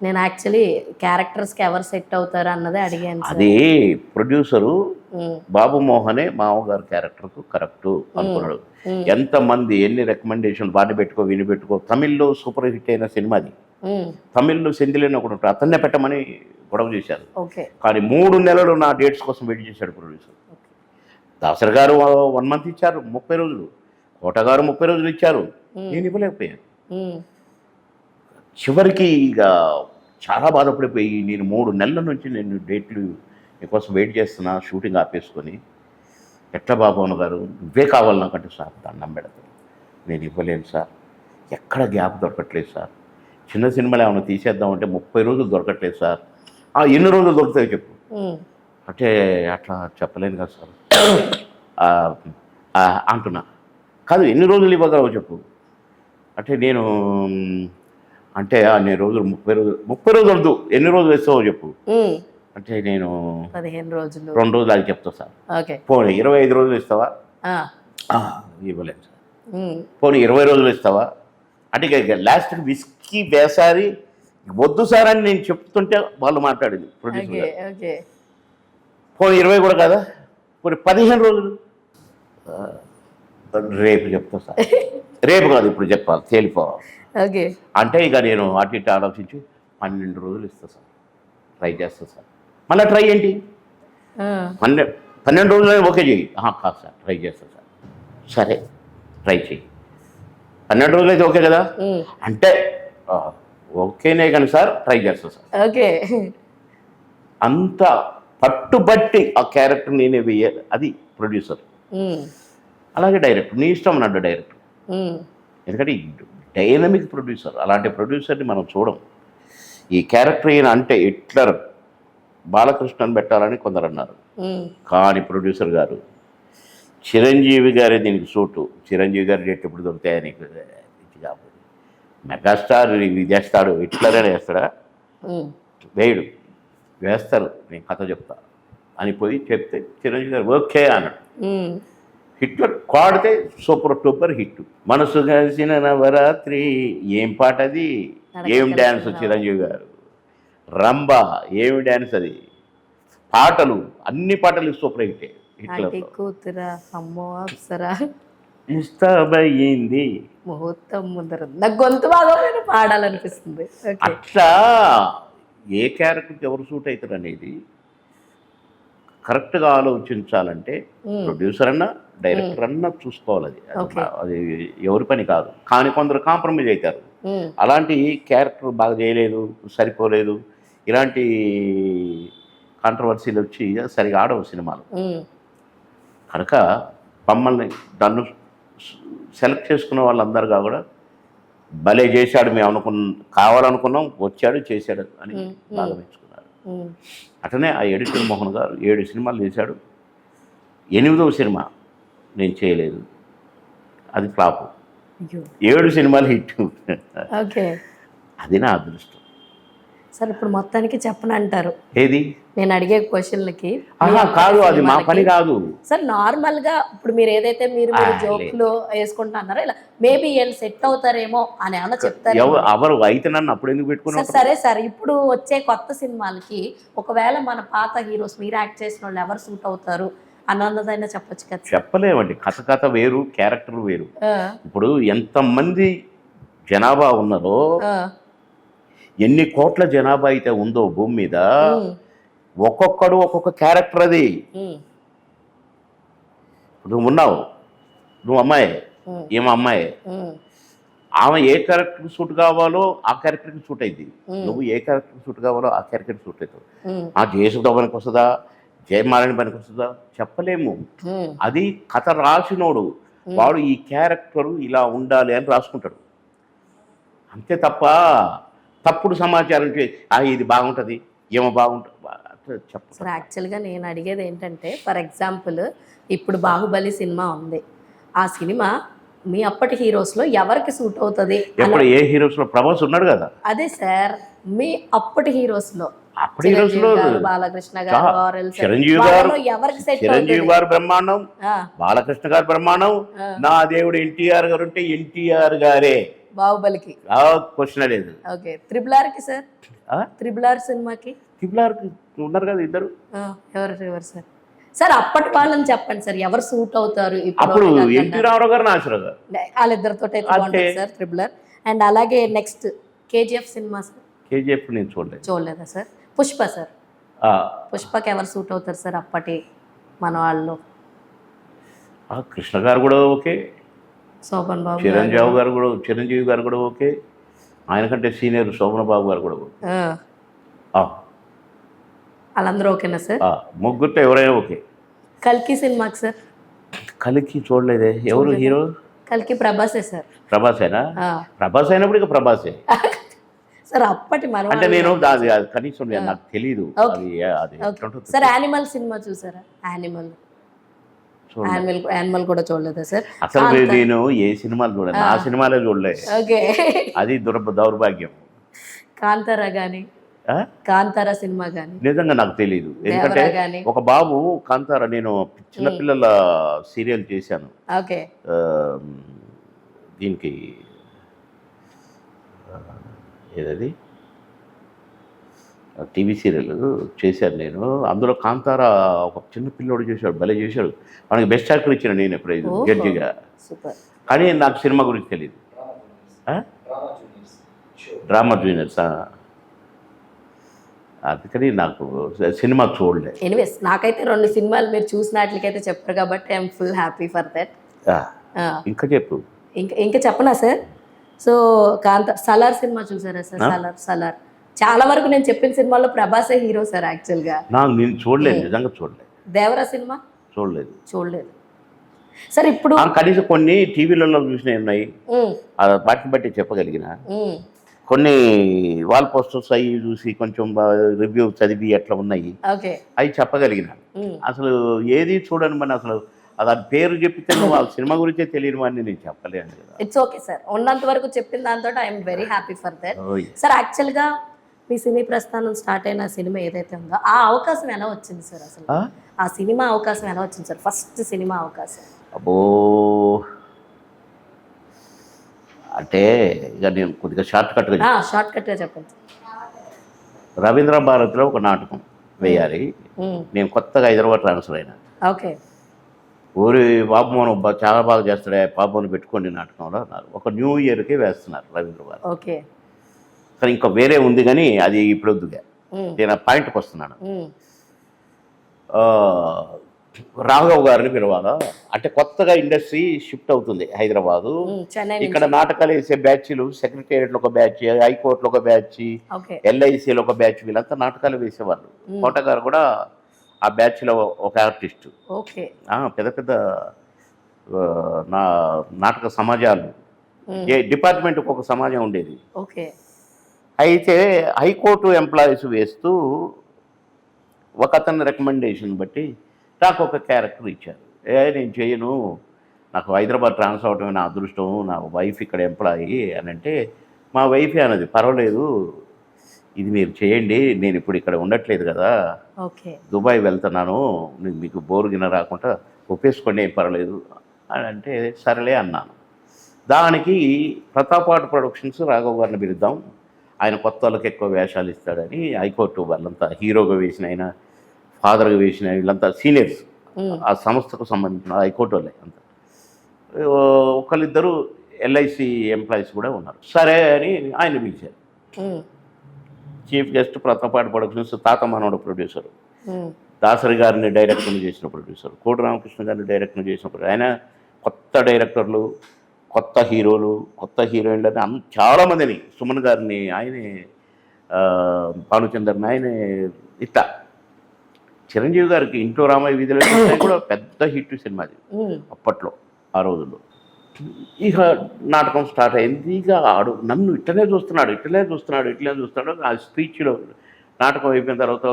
నేను యాక్చువల్లీ క్యారెక్టర్స్కి ఎవరు సెట్ అవుతారు అన్నదే అడిగాను సార్. అదే ప్రొడ్యూసరు బాబు మోహనే మామగారు క్యారెక్టర్కు కరెక్టు అనుకున్నాడు. ఎంతమంది ఎన్ని రికమెండేషన్ వాడిని పెట్టుకో విని పెట్టుకో. తమిళ్లో సూపర్ హిట్ అయిన సినిమా అది. తమిళ్లో సెంధిలేని ఒకటి ఉంటాడు, అతన్నే పెట్టమని గొడవ చేశారు. కానీ 3 నెలలు నా డేట్స్ కోసం వెయిట్ చేశాడు ప్రొడ్యూసర్. దాసరి గారు 1 మంత్ ఇచ్చారు, 30 రోజులు. కోట గారు 30 రోజులు ఇచ్చారు, నేను ఇవ్వలేకపోయాను. చివరికి ఇక చాలా బాధపడిపోయి నేను 3 నెలల నుంచి నేను డేట్లు మీకోసం వెయిట్ చేస్తున్నా, షూటింగ్ ఆపేసుకొని. ఎట్లా బాబు గారు నువ్వే కావాలి నాకంటే, సార్ దండం పెడతాను, నేను ఇవ్వలేను సార్, ఎక్కడ గ్యాప్ దొరకట్లేదు సార్, చిన్న సినిమాలు ఏమైనా తీసేద్దామంటే 30 రోజులు దొరకట్లేదు సార్. ఎన్ని రోజులు దొరుకుతాయో చెప్పు అంటే, అట్లా చెప్పలేను కదా సార్ అంటున్నా. కాదు ఎన్ని రోజులు ఇవ్వగలవు చెప్పు అంటే, నేను రోజులు 30 రోజులు వద్దు, ఎన్ని రోజులు ఇస్తావో చెప్పు అంటే, నేను 15 రోజులు 2 రోజులు అది చెప్తా సార్. పోనీ 25 రోజులు ఇస్తావా? ఇవ్వలేదు సార్. పోనీ 20 రోజులు ఇస్తావా అంటే, ఇక లాస్ట్కి విస్కీ వేసారి వద్దు సార్ అని నేను చెప్తుంటే వాళ్ళు మాట్లాడింది ప్రొడ్యూసర్. పోనీ 20 కూడా కదా, పోనీ 15 రోజులు, రేపు చెప్తా సార్. రేపు కాదు ఇప్పుడు చెప్పాలి, తేలిపోవాలి అంటే. ఇక నేను అటు ఇటు ఆలోచించి 12 రోజులు ఇస్తా సార్, ట్రై చేస్తా సార్. మళ్ళీ ట్రై ఏంటి, 12 రోజులు ఓకే చెయ్యి. కాదు సార్ ట్రై చేస్తా సార్. సరే ట్రై చెయ్యి, 12 రోజులు అయితే ఓకే కదా అంటే, ఓకేనే కానీ సార్ ట్రై చేస్తా సార్. ఓకే. అంత పట్టుబట్టి ఆ క్యారెక్టర్ నేనే వేయాలి, అది ప్రొడ్యూసర్. అలాగే డైరెక్టర్ నీ ఇష్టం అన్నాడు డైరెక్టర్. ఎందుకంటే డైనమిక్ ప్రొడ్యూసర్, అలాంటి ప్రొడ్యూసర్ని మనం చూడం. ఈ క్యారెక్టర్ ఈయన అంటే హిట్లర్ బాలకృష్ణని పెట్టాలని కొందరు అన్నారు, కానీ ప్రొడ్యూసర్ గారు చిరంజీవి గారే దీనికి సూటు. చిరంజీవి గారి డేట్ ఎప్పుడు దొరుకుతాయా నీకు, కాబట్టి మెగాస్టార్ ఇది చేస్తాడు, హిట్లర్ అని వేస్తాడా? వేయడు, వేస్తారు, నేను కథ చెప్తా అని పోయి చెప్తే చిరంజీవి గారు ఓకే అన్నాడు. హిట్లర్ పాడితే సూపర్ టూపర్ హిట్. మనసు కలిసిన నవరాత్రి ఏం పాట అది, ఏం డ్యాన్స్ చిరంజీవి గారు. రంబా ఏమి డ్యాన్స్ అది, పాటలు అన్ని పాటలు సూపర్ హిట్. హిట్లర్ ముస్తాబయ్యింది, ముహూర్తం ముందర, నాకు గొంతు బాగా పాడాలనిపిస్తుంది. అట్లా ఏ క్యారెక్టర్కి ఎవరు సూట్ అవుతారు అనేది కరెక్ట్గా ఆలోచించాలంటే ప్రొడ్యూసర్ అన్నా డైరెక్టర్ అన్నా చూసుకోవాలి. అది ఎవరి పని కాదు. కానీ కొందరు కాంప్రమైజ్ అవుతారు. అలాంటి క్యారెక్టర్ బాగా చేయలేదు, సరిపోలేదు, ఇలాంటి కాంట్రవర్సీలు వచ్చి సరిగా ఆడవు సినిమాలు. కనుక మమ్మల్ని నన్ను సెలెక్ట్ చేసుకున్న వాళ్ళందరుగా కూడా భలే చేశాడు, మేము కావాలనుకున్నాం, వచ్చాడు చేశాడు అని బాగా మెచ్చుకున్నారు. అట్లనే ఆ ఎడిటర్ మోహన్ గారు 7 సినిమాలు చేశాడు. 8వ సినిమా నేను చేయలేదు, అది ఫ్లాప్. 7 సినిమాలు హిట్. అది నా అదృష్టం. సార్ ఇప్పుడు మొత్తానికి చెప్పనంటారు ఏది నేను అడిగే క్వశ్చన్లకి. కాదు, అది మా పని కాదు సార్ నార్మల్ గా ఇప్పుడు మీరు ఏదైతే మీరు జోక్లు వేసుకుంటున్నారో ఇలా మేబీ వీళ్ళు సెట్ అవుతారేమో అని ఏమన్నా చెప్తారు. ఎవరు అయితే నన్ను అప్పుడు ఎందుకు పెట్టుకున్నారు? సరే సార్, ఇప్పుడు వచ్చే కొత్త సినిమాలకి ఒకవేళ మన పాత హీరోస్ మీరు యాక్ట్ చేసిన వాళ్ళు ఎవరు సూట్ అవుతారు అన్నదైనా చెప్పొచ్చు కదా. చెప్పలేమండి, కథ వేరు, క్యారెక్టర్ వేరు. ఇప్పుడు ఎంతమంది జనాభా ఉన్నారో, ఎన్ని కోట్ల జనాభా అయితే ఉందో భూమి మీద, ఒక్కొక్కడు ఒక్కొక్క క్యారెక్టర్. అది నువ్వు ఉన్నావు, నువ్వు అమ్మాయి, ఏమో అమ్మాయి, ఆమె ఏ క్యారెక్టర్కి సూట్ కావాలో ఆ క్యారెక్టర్కి సూట్ అయింది. నువ్వు ఏ క్యారెక్టర్కి సూట్ కావాలో ఆ క్యారెక్టర్కి సూట్ అవుతావు. ఆ జయసుధ పనికి వస్తుందా, జయమాలని పనికి వస్తుందా చెప్పలేము. అది కథ రాసినోడు వాడు ఈ క్యారెక్టర్ ఇలా ఉండాలి అని రాసుకుంటాడు, అంతే తప్ప తప్పుడు సమాచారం ఇది బాగుంటుంది ఏమో బాగుంటుంది చెప్ప. సార్ యాక్చువల్గా నేను అడిగేది ఏంటంటే, ఫర్ ఎగ్జాంపుల్ ఇప్పుడు బాహుబలి సినిమా ఉంది, ఆ సినిమా మీ అప్పటి హీరోస్లో ఎవరికి సూట్ అవుతుంది? ఎప్పుడు ఏ హీరోస్లో? ప్రభాస్ ఉన్నాడు కదా. అదే సార్, మీ అప్పటి హీరోస్లో అప్పటి హీరోస్లో బాలకృష్ణ గారు, చిరంజీవి గారు, ఎవరికి సెట్? చిరంజీవి గారు బ్రహ్మాండం, బాలకృష్ణ గారు బ్రహ్మాండం, నా దేవుడు ఎన్టీఆర్ గారు ఉంటే ఎన్టీఆర్ గారే బాహుబలికి క్వశ్చన్ లేదు. ఓకే, త్రిబుల్ కి సార్, త్రిబుల్ ఆర్ సినిమాకి ఉన్నారు కదా ఇద్దరు. ఎవరు సార్? సార్ అప్పటి వాళ్ళని చెప్పండి సార్, ఎవరు సూట్ అవుతారు? ఇప్పుడు ఎన్టీ రామారావు గారు, నాగేశ్వరరావు గారు, వాళ్ళిద్దరితో సార్ త్రిబుల్ ఆర్. అండ్ అలాగే next KGF cinema sir. KGF నేను చూడలేదా సార్? పుష్ప సార్, పుష్పకి ఎవరు సూట్ అవుతారు సార్ అప్పటి మన వాళ్ళు? కృష్ణ గారు కూడా ఓకే, శోభన్ బాబు, చిరంజీవి గారు కూడా ఓకే, ఆయన కంటే సీనియర్ శోభన్ బాబు గారు కూడా ఓకే. వాళ్ళందరూ ఓకేనా సార్? ముగ్గురితో ఎవరైనా ఓకే. కల్కి సినిమాకి సార్? కల్కి చూడలేదే, ఎవరు హీరో? కల్కి ప్రభాసే సార్. ప్రభాసేనా? ప్రభాస్ అయినప్పుడు ఇక ప్రభాసే సార్ అప్పటి మన అంటే నేను కనీసం నాకు తెలీదు అది. సార్ యానిమల్ సినిమా చూసారా? యానిమల్ కూడా చూడలేదా సార్? అసలు నేను ఏ సినిమాలు చూడలేదు, ఆ సినిమాలే చూడలేదు. ఓకే, అది దౌర్భాగ్యం. కాంతారా గాని, కాంతారా సినిమా గాని నిజంగా నాకు తెలియదు. ఎందుకంటే ఒక బాబు కాంతారా, నేను చిన్నపిల్లల సీరియల్ చేశాను. ఓకే, దీనికి ఏదది టీవీ సీరియల్ చేశాను నేను. అందులో కాంతారా ఒక చిన్న పిల్లోడు చేశాడు, భలే చేశాడు. మనకి బెస్ట్ యాక్టర్ ఇచ్చిన నేను ప్రైజ్ జడ్జిగా. కానీ నాకు సినిమా గురించి తెలియదు. డ్రామా జూనియర్స్, అందుకని నాకు సినిమా చూడలేదు. ఎనీవేస్ నాకైతే 2 సినిమాలు మీరు చూసినట్లయితే చెప్పారు కాబట్టి I'm full happy for that. ఇంకా చెప్పు. ఇంకా చెప్పనా సార్? సో సలార్ సినిమా చూసారా సార్? సలార్ చాలా వరకు నేను చెప్పిన సినిమాలో ప్రభాసే హీరో సార్. యాక్చువల్గా నేను చూడలేదు, నిజంగా చూడలేదు. దేవరా సినిమా చూడలేదు సార్. ఇప్పుడు కనీసం కొన్ని టీవీలలో చూసినవి ఉన్నాయి, వాటిని బట్టి చెప్పగలిగిన. కొన్ని వాల్ పోస్టర్స్ అవి చూసి కొంచెం రివ్యూ చదివి ఎట్లా ఉన్నాయి అవి చెప్పగలిగిన. అసలు ఏది చూడను మన, అసలు దాని పేరు చెప్పితే వాళ్ళ సినిమా గురించే తెలియని వాడిని నేను చెప్పలేను కదా. ఇట్స్ ఓకే సార్, ఉన్నంత వరకు చెప్పిన దాంతో I'm very happy for that sir. యాక్చువల్గా మీ సినీ ప్రస్థానం స్టార్ట్ అయిన సినిమా ఏదైతే ఉందో ఆ అవకాశం ఎలా వచ్చింది సార్? అసలు ఆ సినిమా అవకాశం ఎలా వచ్చింది సార్? ఫస్ట్ సినిమా అవకాశం? అబ్బో, అంటే ఇక నేను కొద్దిగా షార్ట్ కట్గా చెప్పండి. రవీంద్ర భారతిలో ఒక నాటకం వేయాలి, నేను కొత్తగా హైదరాబాద్ ట్రాన్స్ఫర్ అయినా. ఓకే, ఊరి బాబుమోహన్ చాలా బాగా చేస్తాడే, బాబుని పెట్టుకోండి నాటకంలో అన్నారు. ఒక న్యూ ఇయర్కి వేస్తున్నారు రవీంద్ర భారతి. ఓకే, కానీ ఇంకా వేరే ఉంది కానీ అది ఇప్పుడు వద్దుగా, నేను ఆ పాయింట్కి వస్తున్నాను. రాఘవ్ గారిని పిలవాలా అంటే, కొత్తగా ఇండస్ట్రీ షిఫ్ట్ అవుతుంది హైదరాబాదు. ఇక్కడ నాటకాలు వేసే బ్యాచ్లు, సెక్రటేరియట్లో ఒక బ్యాచ్, హైకోర్టులో ఒక బ్యాచ్, ఎల్ఐసిలో ఒక బ్యాచ్, వీళ్ళంతా నాటకాలు వేసేవాళ్ళు. కోట గారు కూడా ఆ బ్యాచ్లో ఒక ఆర్టిస్టు. పెద్ద పెద్ద నాటక సమాజాలు, ఏ డిపార్ట్మెంట్కి ఒక సమాజం ఉండేది. అయితే హైకోర్టు ఎంప్లాయీస్ వేస్తూ ఒక అతని రికమెండేషన్ బట్టి నాకు ఒక క్యారెక్టర్ ఇచ్చారు. నేను చేయను, నాకు హైదరాబాద్ ట్రాన్స్ఫర్ అవడమే నా అదృష్టం, నా వైఫ్ ఇక్కడ ఎంప్లాయీ అని అంటే, మా వైఫే అన్నది పర్వాలేదు ఇది మీరు చేయండి, నేను ఇప్పుడు ఇక్కడ ఉండట్లేదు కదా, ఓకే. దుబాయ్ వెళ్తున్నాను, మీకు బోరు గిన్నె రాకుండా ఒప్పేసుకోండి, ఏం పర్వాలేదు అని అంటే సరేలే అన్నాను. దానికి ప్రతాప్ ఆర్ట్ ప్రొడక్షన్స్ రాఘవ్ గారిని పిలుద్దాం, ఆయన కొత్త వాళ్ళకి ఎక్కువ వేషాలు ఇస్తాడని హైకోర్టు వాళ్ళంతా హీరోగా వేసిన ఆయన, ఫాదర్గా వేసిన వీళ్ళంతా సీనియర్స్, ఆ సంస్థకు సంబంధించిన హైకోర్టు వాళ్ళే అంతా, ఒకళ్ళిద్దరు ఎల్ఐసి ఎంప్లాయీస్ కూడా ఉన్నారు. సరే అని ఆయన పిలిచారు. Chief guest Pratap art productions తాత మనోడు ప్రొడ్యూసర్, దాసరి గారిని డైరెక్టర్ చేసిన ప్రొడ్యూసర్, కోటి రామకృష్ణ గారిని డైరెక్టర్ చేసిన ప్రొడ్యూసర్. ఆయన కొత్త డైరెక్టర్లు, కొత్త హీరోలు, కొత్త హీరోయిన్లు అని చాలామందిని, సుమన్ గారిని ఆయనే, భానుచందర్ని ఆయనే, ఇట్లా చిరంజీవి గారికి ఇంట్లో రామయ్య వీధిలో కూడా పెద్ద హిట్ సినిమాది అప్పట్లో ఆ రోజుల్లో. ఇక నాటకం స్టార్ట్ అయింది. ఇక ఆడు నన్ను ఇట్లనే చూస్తున్నాడు. ఆ స్పీచ్లో నాటకం అయిపోయిన తర్వాత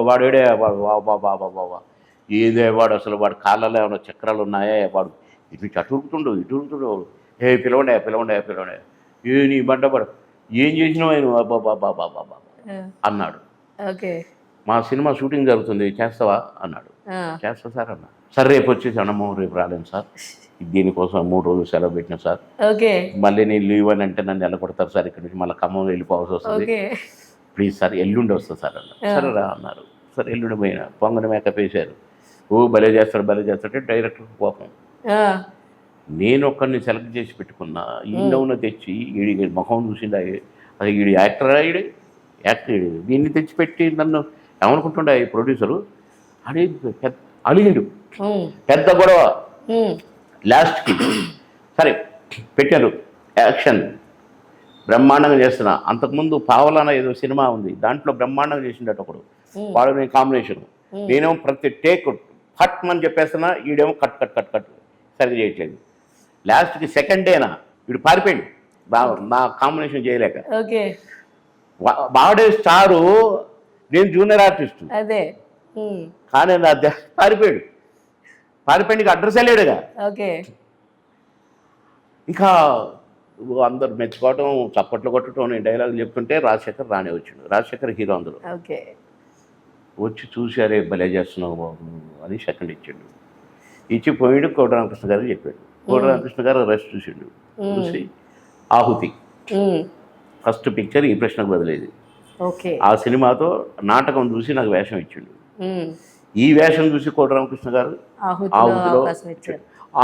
వాడేడే వాడు బాబా ఏదే వాడు, అసలు వాడు కాళ్ళలో ఏమైనా చక్రాలు ఉన్నాయా, వాడు ఇటు అటురుకుతుండు, పిలవండి ఏ నీ బండపడు, ఏం చేసినావు ఆయన బాబా అన్నాడు. ఓకే. మా సినిమా షూటింగ్ జరుగుతుంది, చేస్తావా అన్నాడు. చేస్తా సార్ అన్నా. సరే రేపు వచ్చేసి అన్నమో, రేపు రాలేను సార్, దీనికోసం 3 రోజులు సెలవు పెట్టినా సార్, మళ్ళీ నేను లీవ్ అని అంటే నన్ను వెళ్ళగొడతారు సార్, ఇక్కడ నుంచి మళ్ళీ ఖమ్మం వెళ్ళిపోవాల్సి వస్తుంది, ప్లీజ్ సార్ ఎల్లుండి వస్తుంది సార్ అన్నారు. సరే రా అన్నారు. సరే ఎల్లుండి పోయినా, పొంగని మేకప్ వేశారు. భలే చేస్తాడు డైరెక్టర్ కోపం. నేను ఒక్కడిని సెలెక్ట్ చేసి పెట్టుకున్నా, ఈయన తెచ్చి ఈడి ముఖం చూసిండా, అది ఈడు యాక్టర్ దీన్ని తెచ్చిపెట్టి నన్ను ఏమనుకుంటుండే ఈ ప్రొడ్యూసరు అని అలిగిండు, పెద్ద గొడవ. లాస్ట్కి సరే పెట్టారు, యాక్షన్ బ్రహ్మాండంగా చేస్తున్నా. అంతకుముందు పావలాన ఏదో సినిమా ఉంది, దాంట్లో బ్రహ్మాండంగా చేసిండట ఒకడు, వాడు నేను కాంబినేషన్. నేనేమో ప్రతి టేక్ ఫట్ అని చెప్పేస్తున్నా, ఈడేమో కట్ సరిగ్గా చేయట్లేదు. లాస్ట్కి సెకండ్ డేనా వీడు పారిపోయాడు, నా కాంబినేషన్ చేయలేక. వాడే స్టారు, నేను జూనియర్ ఆర్టిస్ట్, కానీ నా పారిపోయాడు అడ్రస్ వెళ్ళాడుగా. ఇంకా అందరు మెచ్చుకోవటం, చప్పట్లు కొట్టడం, నేను డైలాగులు చెప్తుంటే రాజశేఖర్ రానే వచ్చిండు. రాజశేఖర్ హీరో అందరూ వచ్చి చూశారే, భలే చేస్తున్నావు బాబు అని సెకండ్ ఇచ్చిండు. ఇచ్చి పోయిండు, కోటి రామకృష్ణ గారికి చెప్పాడు. కోటి రామకృష్ణ గారు రెస్ట్ చూసిండు. చూసి ఆహుతి ఫస్ట్ పిక్చర్ ఈ ప్రశ్నకు బదిలేదు. ఆ సినిమాతో నాటకం చూసి నాకు వేషం ఇచ్చిండు. ఈ వేషం చూసి కోటి రామకృష్ణ గారు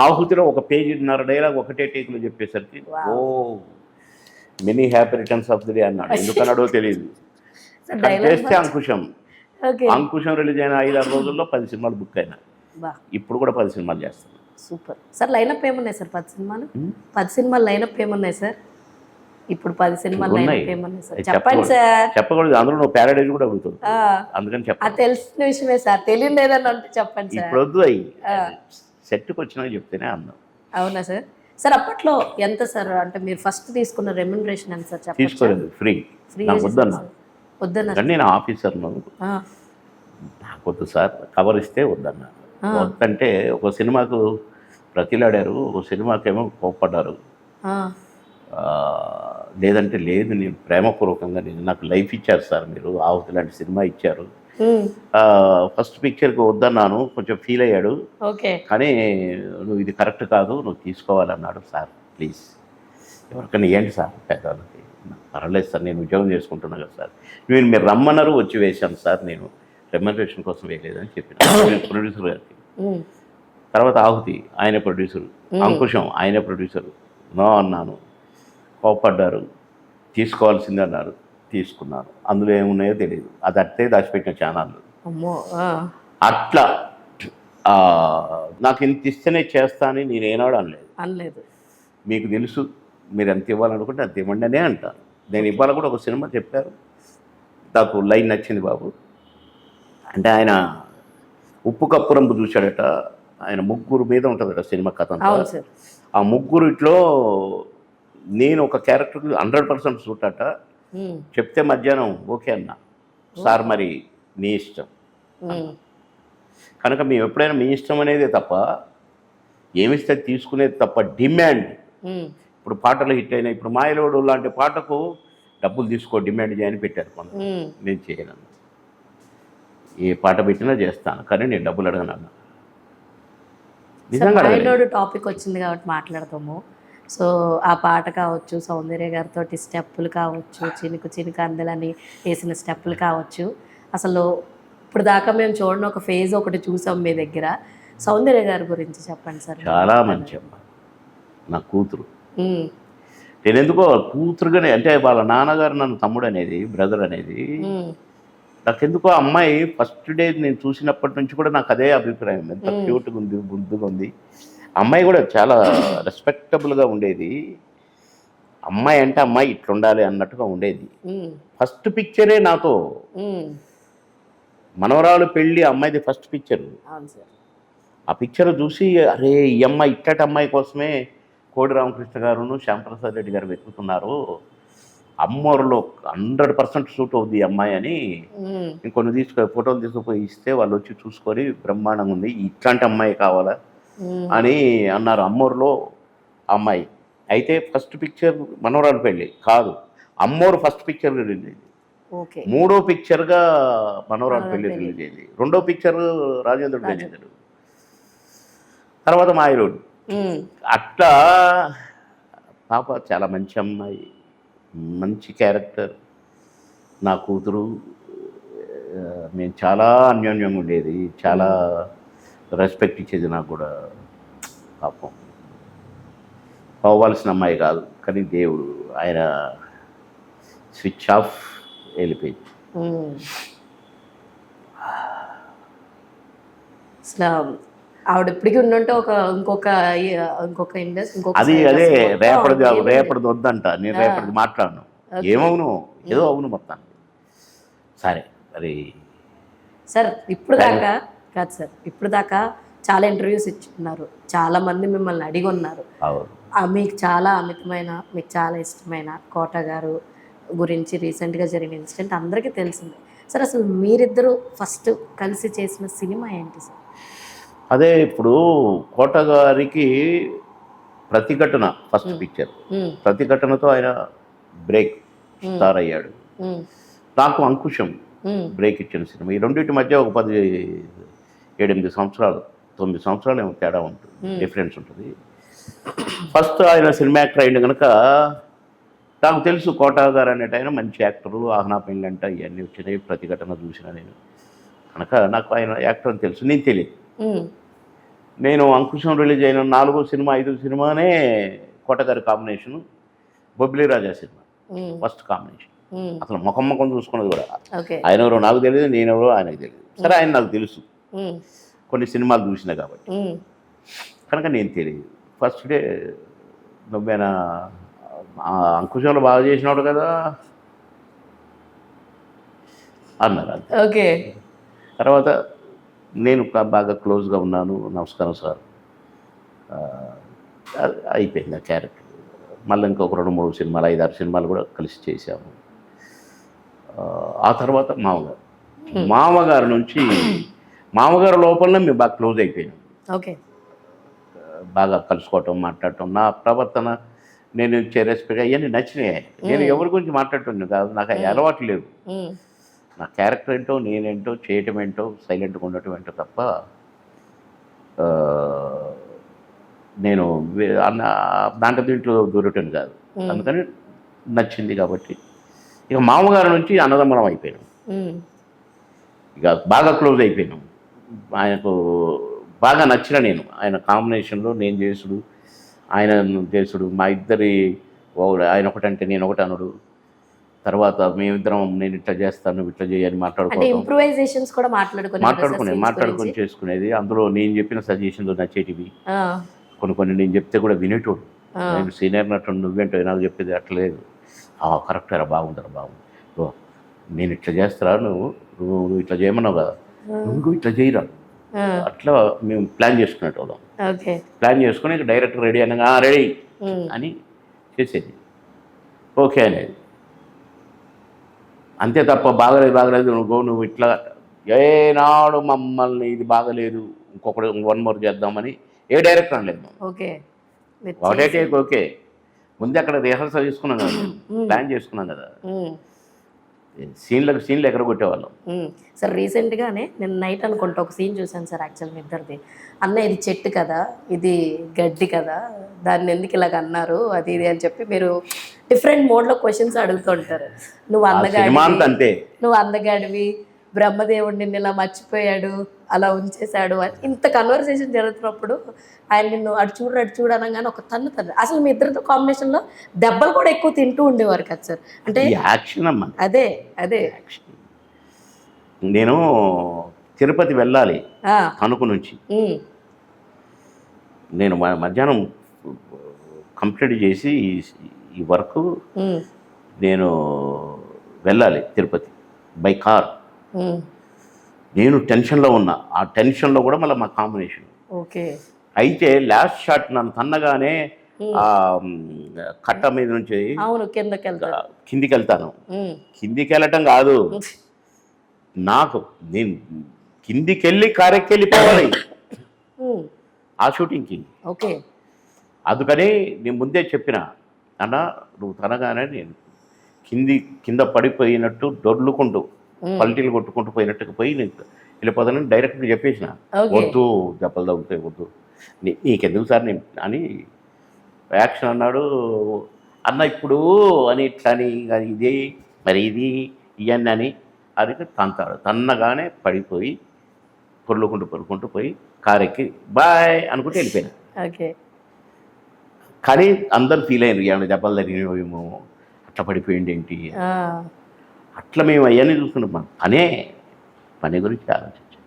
ఆహుతిలో 1.5 పేజీన్నర డైలాగ్ ఒకటే టేక్లో చెప్పేసరికి oh many happy returns of the day అన్నాడు. ఎందుకన్నాడో తెలియదు. చేస్తే అంకుశం రిలీజ్ అయిన 5-6 రోజుల్లో 10 సినిమాలు బుక్ అయినా. ఇప్పుడు కూడా 10 సినిమాలు చేస్తాను. Super sir. లైనప్ ఏమున్నాయి సార్? 10 సినిమాలు 10 సినిమాలు లైనప్ ఏమున్నాయి సార్? ఇప్పుడు 10 సినిమాలు లైనప్ ఏమున్నాయి సార్? చెప్పండి సార్. చెప్పకూడదు, అందులో నువ్వు ప్యారడైజ్ కూడా అడుగుతుంది, అందుకని చెప్పాలి. తెలిసిన విషయమే సార్, తెలియదు ఏదన్నా అంటే చెప్పండి సార్. ఇప్పుడు వద్దు, అయ్యి సెట్కి వచ్చినా చెప్తేనే అందం. అవునా సార్? సార్ అప్పట్లో ఎంత సార్, అంటే మీరు ఫస్ట్ తీసుకున్న రెమ్యునరేషన్ ఎంత సార్? తీసుకోలేదు, ఫ్రీ. వద్దన్నా నేను ఆఫీసర్ను, నాకు వద్దు సార్, కవర్ ఇస్తే వద్దన్నా. వద్దంటే ఒక సినిమాకు బ్రతిలాడారు, ఒక సినిమాకేమో కోప్పడ్డారు. లేదంటే లేదు, నేను ప్రేమపూర్వకంగా, నాకు లైఫ్ ఇచ్చారు సార్ మీరు, ఆహుతి లాంటి సినిమా ఇచ్చారు. ఫస్ట్ పిక్చర్కి వద్దన్నాను, కొంచెం ఫీల్ అయ్యాడు, కానీ నువ్వు ఇది కరెక్ట్ కాదు, నువ్వు తీసుకోవాలన్నాడు. సార్ ప్లీజ్ ఎవరికైనా ఏంటి సార్, పేదవాళ్ళకి పర్వాలేదు సార్, నేను ఉద్యోగం చేసుకుంటున్నా కదా సార్, మీరు రమ్మన్నారు వచ్చి వేశాను సార్, నేను రెమ్యునరేషన్ కోసం వేయలేదని చెప్పిన ప్రొడ్యూసర్ గారికి. తర్వాత ఆహుతి ఆయన ప్రొడ్యూసరు, అంకుశం ఆయన ప్రొడ్యూసరు. నో అన్నాను, కోపడ్డారు, తీసుకోవాల్సిందే అన్నారు, తీసుకున్నాను. అందులో ఏమున్నాయో తెలియదు, అది అట్టే దాచిపెట్టిన ఛానళ్ళు. అట్లా నాకు ఇంత ఇస్తేనే చేస్తా అని నేను ఏనాడు అనలేదు. మీకు తెలుసు, మీరు ఎంత ఇవ్వాలనుకుంటే అంత ఇవ్వండి అనే అంటాను. నేను ఇవాళ కూడా ఒక సినిమా చెప్పారు, నాకు లైన్ నచ్చింది బాబు. అంటే ఆయన ఉప్పు కప్పురంపు చూశాడట, ఆయన 3 మీద ఉంటుందట సినిమా కథ. ఆ 3 నేను ఒక క్యారెక్టర్కి 100% సూట్ అట. చెప్తే మధ్యాహ్నం ఓకే అన్నా, సార్ మరి మీ ఇష్టం. కనుక మేము ఎప్పుడైనా మీ ఇష్టం అనేదే తప్ప, ఏమిస్తే తీసుకునేది తప్ప డిమాండ్. ఇప్పుడు పాటలు హిట్ అయినాయి, ఇప్పుడు మాయలోడు లాంటి పాటకు డబ్బులు తీసుకో డిమాండ్ చేయని పెట్టారు కొంత. ఉమ్. నేను చేయను, ఏ పాట పెట్టినా చేస్తాను, కానీ నేను డబ్బులు అడగను అన్న. సార్ నిజంగా అడగలేదు. మైండ్ టాపిక్ వచ్చింది కాబట్టి మాట్లాడతాము. సో ఆ పాట కావచ్చు, సౌందర్య గారితో స్టెప్పులు కావచ్చు, చినుకు చినుకు అందలని వేసిన స్టెప్పులు కావచ్చు, అసలు ఇప్పుడు దాకా మేము చూడని ఒక ఫేజ్ ఒకటి చూసాం మీ దగ్గర. సౌందర్య గారి గురించి చెప్పండి సార్. చాలా మంచి అమ్మ, నా కూతురు. ఉమ్, నేను ఎందుకో కూతురుగానే, అంటే వాళ్ళ నాన్నగారు నన్ను తమ్ముడు అనేది, బ్రదర్ అనేది, ఉమ్, నాకెందుకో ఆ అమ్మాయి ఫస్ట్ డే నేను చూసినప్పటి నుంచి కూడా నాకు అదే అభిప్రాయం. ఎంత క్యూట్గా ఉంది, బుద్ధిగా ఉంది. అమ్మాయి కూడా చాలా రెస్పెక్టబుల్గా ఉండేది. అమ్మాయి అంటే అమ్మాయి ఇట్లుండాలి అన్నట్టుగా ఉండేది. ఉమ్, ఫస్ట్ పిక్చరే నాతో, ఉమ్. మనవరాలు పెళ్ళి అమ్మాయిది ఫస్ట్ పిక్చర్. అవును సార్. ఆ పిక్చర్ చూసి అరే ఈ అమ్మాయి ఇట్టటి అమ్మాయి కోసమే కోడి రామకృష్ణ గారును శ్యాంప్రసాద్ రెడ్డి గారు వెతుకుతున్నారు, అమ్మోరులో 100% సూట్ అవుద్ది ఈ అమ్మాయి అని ఉమ్, ఇంకొన్ని ఫోటోలు తీసుకుపోయి ఇస్తే వాళ్ళు వచ్చి చూసుకొని బ్రహ్మాండంగా ఉంది, ఇట్లాంటి అమ్మాయి కావాలా ఉమ్. అని అన్నారు. అమ్మోరులో అమ్మాయి అయితే ఫస్ట్ పిక్చర్ మనవరాలు పెళ్ళి కాదు, అమ్మోరు ఫస్ట్ పిక్చర్ రిలీజ్ అయింది. ఓకే. మూడో పిక్చర్గా మనవరాలు పెళ్ళి రిలీజ్ అయింది. రెండో పిక్చర్ రాజేంద్రుడు గజేంద్రుడు, తర్వాత మాయరోడ్. ఉమ్, అట్లా పాప చాలా మంచి అమ్మాయి, మంచి క్యారెక్టర్. నా కూతురు మేము చాలా అన్యోన్యంగా ఉండేది, చాలా రెస్పెక్ట్ ఇచ్చేది నాకు కూడా. పాపం పోవాల్సిన అమ్మాయి కాదు, కానీ దేవుడు ఆయన స్విచ్ ఆఫ్ వెళ్ళిపోయింది. ఉమ్. అసలు ఆవిడ ఇప్పటికీ ఉండుంటే ఇంకొక ఇండస్ట్రీ అది అదే రేపటిది వద్దంట, నేను రేపటిది మాట్లాడను. ఏమవును ఏదో అవును మొత్తాన్ని. సరే మరి సార్ ఇప్పుడు దాకా కాదు సార్, ఇప్పుడు దాకా చాలా ఇంటర్వ్యూస్ ఇచ్చుకున్నారు, చాలా మంది మిమ్మల్ని అడిగి ఉన్నారు. మీకు చాలా అమితమైన, మీకు చాలా ఇష్టమైన కోట గారు గురించి రీసెంట్గా జరిగిన ఇన్సిడెంట్ అందరికీ తెలిసింది సార్. అసలు మీరిద్దరూ ఫస్ట్ కలిసి చేసిన సినిమా ఏంటి సార్? అదే ఇప్పుడు కోట గారికి ప్రతిఘటన ఫస్ట్ పిక్చర్. ప్రతిఘటనతో ఆయన బ్రేక్ స్టార్ అయ్యాడు. నాకు అంకుశం బ్రేక్ ఇచ్చిన సినిమా. ఈ రెండింటి మధ్య ఒక 17-8 సంవత్సరాలు 9 సంవత్సరాలు ఏమో తేడా ఉంటుంది, డిఫరెన్స్ ఉంటుంది. ఫస్ట్ ఆయన సినిమా యాక్టర్ అయింది కనుక నాకు తెలుసు కోట గారు అనేట ఆయన మంచి యాక్టరు. ఆహ్నా పెళ్ళి అంట ఇవన్నీ వచ్చినాయి, ప్రతిఘటన చూసిన నేను కనుక నాకు ఆయన యాక్టర్ అని తెలుసు. నేను తెలియదు. నేను అంకుశం రిలీజ్ అయిన 4వ సినిమా 5వ సినిమానే కోటగారి కాంబినేషను బొబ్బిలి రాజా సినిమా ఫస్ట్ కాంబినేషన్. అసలు ముఖం చూసుకున్నది కూడా. ఆయన ఎవరో నాకు తెలియదు, నేనెవరో ఆయనకు తెలియదు. సరే ఆయన నాకు తెలుసు, కొన్ని సినిమాలు చూసినా కాబట్టి కనుక నేను తెలియదు. ఫస్ట్ డే నువ్వేనా అంకుశంలో బాగా చేసినాడు కదా అన్నారు. ఓకే. తర్వాత నేను బాగా క్లోజ్గా ఉన్నాను, నమస్కారం సార్, అయిపోయింది ఆ క్యారెక్టర్. మళ్ళీ ఇంకొక 2-3 సినిమాలు 5-6 సినిమాలు కూడా కలిసి చేశాము. ఆ తర్వాత మామగారు నుంచి మామగారు లోపలనే మేము బాగా క్లోజ్ అయిపోయాం. ఓకే. బాగా కలుసుకోవటం, మాట్లాడటం, నా ప్రవర్తన, నేను ఇచ్చే రెస్పెక్ట్ అవన్నీ నచ్చినాయి. నేను ఎవరి గురించి మాట్లాడుతున్నాను కాదు, నాకు అవి అలవాటు లేవు. నా క్యారెక్టర్ ఏంటో, నేనేంటో, చేయటం ఏంటో, సైలెంట్గా ఉండటం ఏంటో తప్ప నేను దాంట్లో దీంట్లో దూరటం కాదు. అందుకని నచ్చింది కాబట్టి ఇక మామగారి నుంచి అన్నదమ్ములం అయిపోయాను. ఇక బాగా క్లోజ్ అయిపోయాను. ఆయనకు బాగా నచ్చిన నేను ఆయన కాంబినేషన్లో నేను చేసుడు, ఆయన చేసుడు, మా ఇద్దరి ఆయన ఒకటంటే నేను ఒకటి అనుడు. తర్వాత మేమిద్దరం నేను ఇట్లా చేస్తాను, నువ్వు ఇట్లా చేయని మాట్లాడుకుని చేసుకునేది. అందులో నేను చెప్పిన సజెషన్లు నచ్చేటివి, కొన్ని నేను చెప్తే కూడా వినేటోడు. నేను సీనియర్ నటు, నువ్వేంటో నాకు చెప్పేది అట్లేదు, కరెక్టరా, బాగుంటారా, బాగుంది, నేను ఇట్లా చేస్తారా, నువ్వు ఇట్లా చేయమన్నావు కదా, నువ్వు ఇట్లా చేయరా, అట్లా మేము ప్లాన్ చేసుకునేటోళ్ళం. ప్లాన్ చేసుకుని డైరెక్టర్ రెడీ అనగా రెడీ అని చేసేది, ఓకే అనేది. అంతే తప్ప బాగలేదు నువ్వు ఇట్లా ఏనాడు మమ్మల్ని ఇది బాగలేదు ఇంకొకటి 1 more చేద్దామని ఏ డైరెక్టర్ అనలేదు. ఒకటే టేక్ ఓకే, ముందే అక్కడ రిహర్సల్ చేసుకున్నాం కదా, ప్లాన్ చేసుకున్నాం కదా, సీన్లు ఎక్కడ కొట్టేవాళ్ళం. సార్ రీసెంట్గానే నేను నైట్ అనుకుంటా ఒక సీన్ చూశాను సార్, యాక్చువల్ మీ ఇద్దరిది. అన్న ఇది చెట్టు కదా, ఇది గడ్డి కదా, దాన్ని ఎందుకు ఇలాగ అన్నారు అది ఇది అని చెప్పి మీరు డిఫరెంట్ మోడ్లో క్వశ్చన్స్ అడుగుతుంటారు. నువ్వు సినిమా అంతా అంతే. నువ్వు అందగాడివి, బ్రహ్మదేవుడు నిన్ను ఇలా మర్చిపోయాడు, అలా ఉంచేశాడు అని ఇంత కన్వర్సేషన్ జరుగుతున్నప్పుడు ఆయన నిన్ను అటు చూడు అనగానే ఒక తన్ను అసలు మీ ఇద్దరితో కాంబినేషన్లో దెబ్బలు కూడా ఎక్కువ తింటూ ఉండేవారు కదా సార్. అంటే యాక్షన్ అమ్మా, అదే అదే యాక్షన్. నేను తిరుపతి వెళ్ళాలి తణుకు నుంచి. నేను మధ్యాహ్నం కంప్లీట్ చేసి ఈ వర్క్ నేను వెళ్ళాలి తిరుపతి బై కార్. నేను టెన్షన్లో ఉన్నా, ఆ టెన్షన్లో కూడా మళ్ళీ మా కాంబినేషన్. ఓకే. అయితే లాస్ట్ షాట్ నన్ను తన్నగానే ఆ కట్ట మీద నుంచి కిందికి వెళ్తాను. కిందికి వెళ్ళటం కాదు, నాకు నేను కిందికి వెళ్ళి కారెక్కి వెళ్ళిపోవాలి ఆ షూటింగ్కి. ఓకే. అందుకని నేను ముందే చెప్పిన, అన్న నువ్వు తనగానే నేను కింద పడిపోయినట్టు దొర్లుకుంటూ పల్టీలు కొట్టుకుంటూ పోయినట్టుగా పోయి నేను వెళ్ళిపోతానని డైరెక్ట్గా చెప్పేసిన. వద్దు దెబ్బలు తగ్గుతాయి, వద్దు నీకెందుకు సార్ నేను అని యాక్షన్ అన్నాడు. అన్న ఇప్పుడు అని ఇట్లని ఇది మరి ఇది ఇవన్నీ అని అది తంతాడు. తన్నగానే పడిపోయి పొర్లుకుంటూ పోయి కారెక్కి బాయ్ అనుకుంటే వెళ్ళిపోయినా. ఓకే. కానీ అందరూ ఫీల్ అయ్యారు, ఏమైనా దెబ్బలు తగినవేమో, అట్లా పడిపోయింది ఏంటి. అట్లా మేము అవన్నీ చూసుకుంటాం. పని గురించి ఆలోచించాం.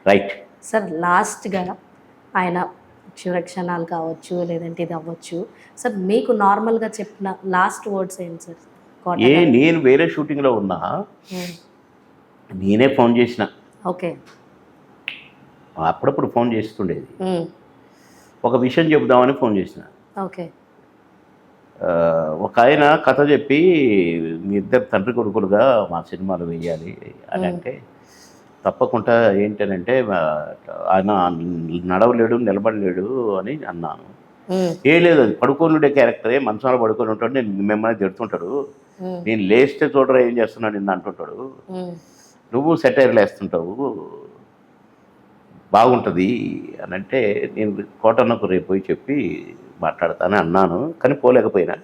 Right sir. లాస్ట్గా ఆయన క్షణాలు కావచ్చు, లేదంటే ఇది అవ్వచ్చు సార్, మీకు నార్మల్గా చెప్పిన లాస్ట్ వర్డ్స్ ఏంటి సార్? నేను వేరే షూటింగ్లో ఉన్నా, నేనే ఫోన్ చేసిన. ఓకే. అప్పుడప్పుడు ఫోన్ చేస్తుండేది. ఒక విషయం చెబుదామని ఫోన్ చేసిన. ఓకే. ఒక ఆయన కథ చెప్పి మీ ఇద్దరు తండ్రి కొడుకులుగా మా సినిమాలు వేయాలి అని అంటే, తప్పకుండా ఏంటనంటే ఆయన నడవలేడు నిలబడలేడు అని అన్నాను. ఏం లేదు, అది పడుకోనుండే క్యారెక్టరే, మంచాల పడుకొని ఉంటాడు, నేను మిమ్మల్ని తిడుతుంటాడు, నేను లేస్తే చూడరా ఏం చేస్తున్నాడు నిన్ను అంటుంటాడు, నువ్వు సెటైర్లు వేస్తుంటావు, బాగుంటుంది అని అంటే, నేను కోటన్నకు రేపు పోయి చెప్పి మాట్లాడతానని అన్నాను. కానీ పోలేకపోయినా.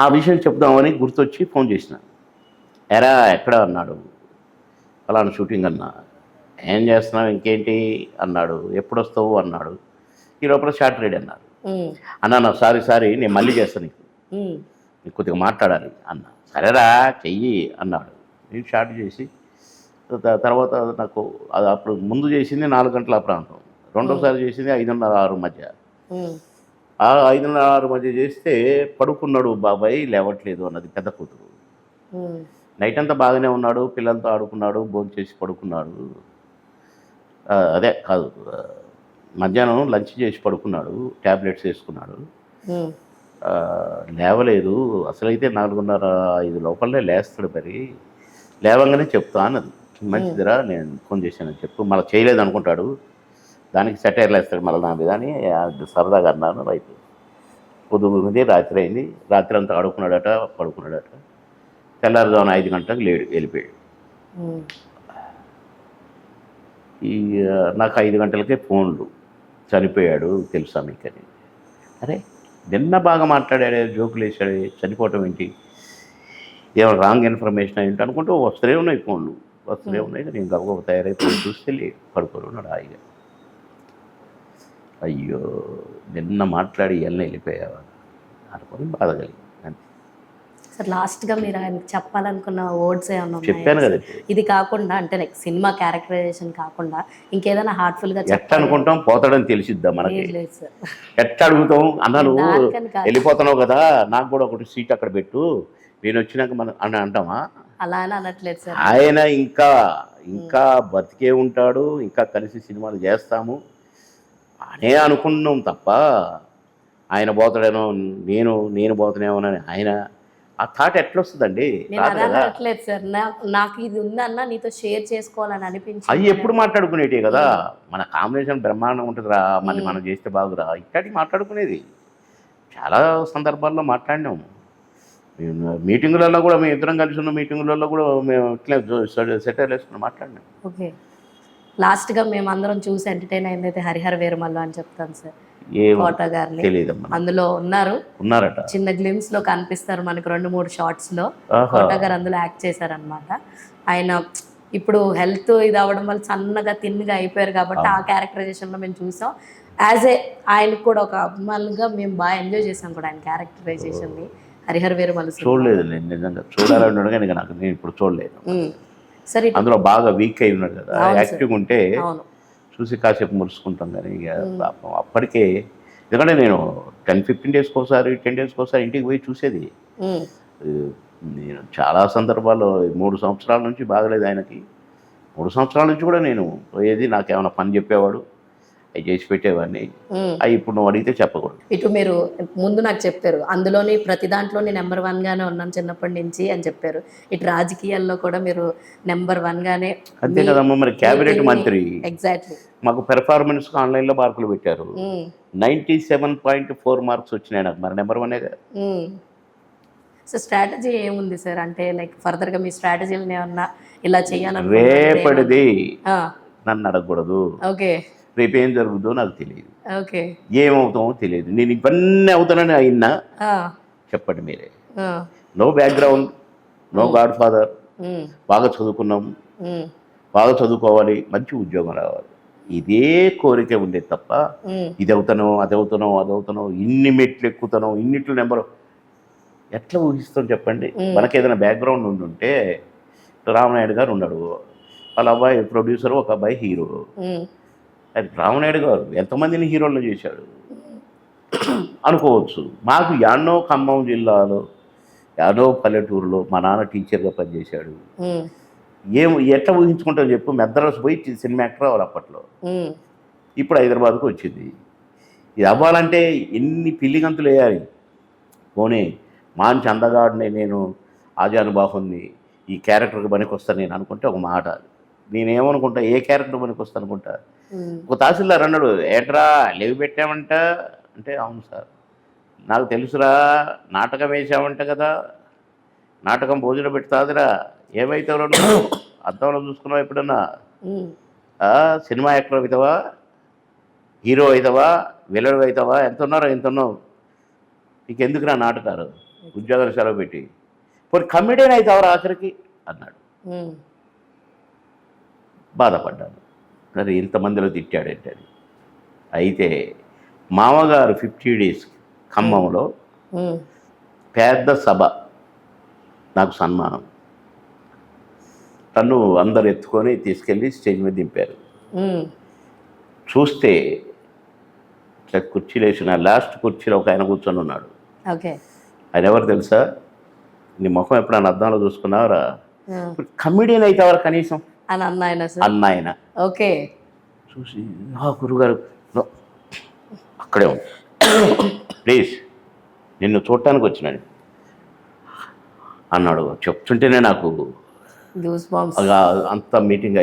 ఆ విషయం చెప్దామని గుర్తొచ్చి ఫోన్ చేసిన. ఎరా ఎక్కడ అన్నాడు. అలాంటి షూటింగ్ అన్నా. ఏం చేస్తున్నావు ఇంకేంటి అన్నాడు. ఎప్పుడు వస్తావు అన్నాడు. ఈ లోపల షార్ట్ రెడీ అన్నారు. అన్నా సారీ నేను మళ్ళీ చేస్తాను, నీకు కొద్దిగా మాట్లాడాలి అన్న. సరేరా చెయ్యి అన్నాడు. నేను షార్ట్ చేసి తర్వాత నాకు అది అప్పుడు ముందు చేసింది 4 గంటల ప్రాంతం, రెండోసారి చేసింది 5:30, 6 మధ్య. ఆ 5:30, 6 మధ్య చేస్తే పడుకున్నాడు బాబాయ్, లేవట్లేదు అన్నది పెద్ద కూతురు. నైట్ అంతా బాగానే ఉన్నాడు, పిల్లలతో ఆడుకున్నాడు, భోజనం చేసి పడుకున్నాడు. అదే కాదు, మధ్యాహ్నం లంచ్ చేసి పడుకున్నాడు, ట్యాబ్లెట్స్ వేసుకున్నాడు, లేవలేదు. అసలైతే 4:30, 5 లోపలనే లేస్తాడు. మరి లేవంగానే చెప్తా అన్నది. మంచిదిరా నేను ఫోన్ చేశానని చెప్పు, మళ్ళీ చేయలేదు అనుకుంటాడు, దానికి సెటైర్లు వేస్తాడు మళ్ళీ నా మీద అని సరదాగా అన్నాను. రైతు పొద్దున్నది, రాత్రి అయింది, రాత్రి అంతా ఆడుకున్నాడట, పడుకున్నాడట. తెల్లారుజామున 5 గంటలకు వెళ్ళిపోయాడు. నాకు 5 గంటలకే ఫోన్లు, చనిపోయాడు తెలుసా మీకని. అరే నిన్న బాగా మాట్లాడాడే, జోకులు వేసాడే, చనిపోవటం ఏంటి, ఏమైనా రాంగ్ ఇన్ఫర్మేషన్ ఏంటి అనుకుంటూ వస్తూనే ఉన్నాయి ఫోన్లు, వస్తూనే ఉన్నాయి. నేను గబగబ తయారైపోయి చూస్తే పడుకొని ఉన్నాడు హాయిగా. అయ్యో నిన్న మాట్లాడి ఎల్లని వెళ్ళిపోయావా అనుకొని బాధ కలిగింది. సార్ లాస్ట్గా మీరు ఆయనకి చెప్పాలనుకున్న వర్డ్స్ ఏమన్నా చెప్పాను కదా. ఇది కాకుండా అంటే లైక్ సినిమా క్యారెక్టరైజేషన్ కాకుండా ఇంకేదైనా హార్ట్ఫుల్గా ఎట్లా అనుకుంటాం, పోతాడని తెలిసిద్దాం మనకి, ఎట్లా అడుగుతాం అన్నా, నువ్వు వెళ్ళిపోతున్నావు కదా నాకు కూడా ఒకటి సీట్ అక్కడ పెట్టు, నేను వచ్చినాక మనం అని అంటామా? అలా అని అనట్లేదు సార్. ఆయన ఇంకా బతికే ఉంటాడు, ఇంకా కలిసి సినిమాలు చేస్తాము అనే అనుకున్నాం తప్ప ఆయన పోతాడేనో నేను పోతానేమోనని ఆయన ఆ థాట్ ఎట్లా వస్తుందండి? అనట్లేదు సార్, నాకు ఇది ఉందన్న నీతో షేర్ చేసుకోవాలని అనిపించింది. అవి ఎప్పుడు మాట్లాడుకునేటివి కదా, మన కాంబినేషన్ బ్రహ్మాండం ఉంటుందిరా, మళ్ళీ మనం చేస్తే బాగురా, ఇట్లాంటి మాట్లాడుకునేది. చాలా సందర్భాల్లో మాట్లాడినాము. మేము మీటింగులలో కూడా మేము ఇద్దరం కలిసి ఉన్న మీటింగులలో కూడా మేము ఇట్లా సెటిల్ వేసుకుని మాట్లాడినాం. ఓకే. లాస్ట్గా మేము అందరం చూసి ఎంటర్టైన్ అయింది అయితే హరిహర వీరమల్లు అని చెప్తాను సార్. కోట గారిని తెలియదమ్మా, అందులో ఉన్నారట. చిన్న గ్లిమ్స్ లో కనిపిస్తారు మనకు 2-3 షార్ట్స్ లో. కోట గారు అందులో యాక్ట్ చేశారనమాట. ఆయన ఇప్పుడు హెల్త్ ఇది అవ్వడం వల్ల సన్నగా తిన్నగా అయిపోయారు కాబట్టి ఆ క్యారెక్టరైజేషన్ లో మేము చూసాం. యాజ్ ఏ ఆయనకు కూడా ఒక అభిమానులుగా మేము బాగా ఎంజాయ్ చేసాం కూడా ఆయన క్యారెక్టరైజేషన్ ని. హరిహర వీరమల్లు చూడలేదు నేను, నిజంగా చూడాలన్నాడు కానీ నాకు నేను ఇప్పుడు చూడలేదు. సరే, అందులో బాగా వీక్ అయి ఉన్నాడు కదా, యాక్టివ్ ఉంటే అవును చూసి కాసేపు మురుసుకుంటాం. కానీ ఇక పాపం అప్పటికే, ఎందుకంటే నేను 10-15 డేస్కి ఒకసారి 10 డేస్కి ఒకసారి ఇంటికి పోయి చూసేది. నేను చాలా సందర్భాల్లో 3 సంవత్సరాల నుంచి బాగలేదు ఆయనకి. 3 సంవత్సరాల నుంచి కూడా నేను పోయేది, నాకేమైనా పని చెప్పేవాడు, అవి చేసి పెట్టేవాడిని. అవి ఇప్పుడు నువ్వు అడిగితే చెప్పకూడదు. ఇటు మీరు ముందు నాకు చెప్పారు అందులోని ప్రతి దాంట్లోని నెంబర్ 1 గానే ఉన్నాను చిన్నప్పటి నుంచి అని చెప్పారు. ఇటు రాజకీయాల్లో కూడా మీరు నెంబర్ 1 గానే. అంతే కదమ్మా, మరి క్యాబినెట్ మంత్రి. ఎగ్జాక్ట్లీ. మాకు పెర్ఫార్మెన్స్ ఆన్లైన్లో మార్కులు పెట్టారు. 97.4 మార్క్స్ వచ్చినాయి నాకు. మరి నెంబర్ 1 సో స్ట్రాటజీ ఏముంది సార్? అంటే లైక్ ఫర్దర్గా మీ స్ట్రాటజీలను ఏమన్నా ఇలా చేయాలని రేపటిది నన్ను అడగకూడదు. ఓకే. రేపు ఏం జరుగుతుందో నాకు తెలియదు, ఓకే, ఏమవుతామో తెలియదు. నేను ఇవన్నీ అవుతానని అయినా చెప్పండి మీరే. No background, no godfather, బాగా చదువుకున్నాం, బాగా చదువుకోవాలి, మంచి ఉద్యోగం రావాలి, ఇదే కోరిక ఉండేది తప్ప ఇది అవుతానో అది అవుతానో అది అవుతానో, ఇన్ని మెట్లు ఎక్కుతానో, ఇన్నిట్లు నెంబర్ ఎట్లా ఊహిస్తాం చెప్పండి. మనకి ఏదైనా బ్యాక్గ్రౌండ్ ఉండుంటే, రామనాయుడు గారు ఉన్నాడు, వాళ్ళ అబ్బాయి ప్రొడ్యూసర్, ఒక అబ్బాయి హీరో. అది రామనాయుడు గారు ఎంతమందిని హీరోలు చేశాడు అనుకోవచ్చు. మాకు యాడనో ఖమ్మం జిల్లాలో యాడో పల్లెటూరులో మా నాన్న టీచర్గా పనిచేశాడు. ఎట్లా ఊహించుకుంటాం చెప్పు? మెద్రాస్ పోయి సినిమా యాక్టర్ అవ్వాలి అప్పట్లో. ఇప్పుడు హైదరాబాద్కు వచ్చింది. ఇది అవ్వాలంటే ఎన్ని పిల్లిగంతులు వేయాలి. పోనీ మంచి అందగాడిని, నేను ఆజానుబాహుని, ఈ క్యారెక్టర్కి పనికి వస్తాను నేను అనుకుంటే ఒక మాట. నేనేమనుకుంటా, ఏ క్యారెక్టర్ పనికి వస్తాను అనుకుంటా. ఒక తహసీల్దార్ అన్నాడు, ఏట్రా లీవ్ పెట్టామంట అంటే, అవును సార్ నాకు తెలుసురా, నాటకం వేసామంట కదా, నాటకం భోజనం పెడతాదిరా, ఏమైతే అర్థంలో చూసుకున్నావు ఎప్పుడన్నా? సినిమా యాక్టర్ అవుతావా, హీరో అవుతావా, విలన్ అవుతావా, ఎంత ఉన్నారో ఎంత ఉన్నావు, నీకు ఎందుకురా నాటకాలు, ఉద్యోగాలు సెలవు పెట్టి పోనీ కమెడియన్ అవుతావరా ఆఖరికి అన్నాడు. బాధపడ్డాను, మరి ఇంతమందిలో తిట్టాడంటే. అయితే మామగారు 50 డేస్ ఖమ్మంలో పెద్ద సభ, నాకు సన్మానం, తను అందరు ఎత్తుకొని తీసుకెళ్ళి స్టేజ్ మీద దింపారు. చూస్తే ఇట్లా కుర్చీలు వేసిన లాస్ట్ కుర్చీలో ఒక ఆయన కూర్చొని ఉన్నాడు. ఆయన ఎవరు తెలుసా? నీ ముఖం ఎప్పుడైనా అద్దంలో చూసుకున్నావరా? కమెడియన్ అవుతావరా కనీసం అన్నాయన. ఓకే. చూసి గురుగారు అక్కడే ఉంది, ప్లీజ్ నిన్ను చూడటానికి వచ్చినాడు అన్నాడు. చెప్తుంటేనే నాకు అంత మీటింగ్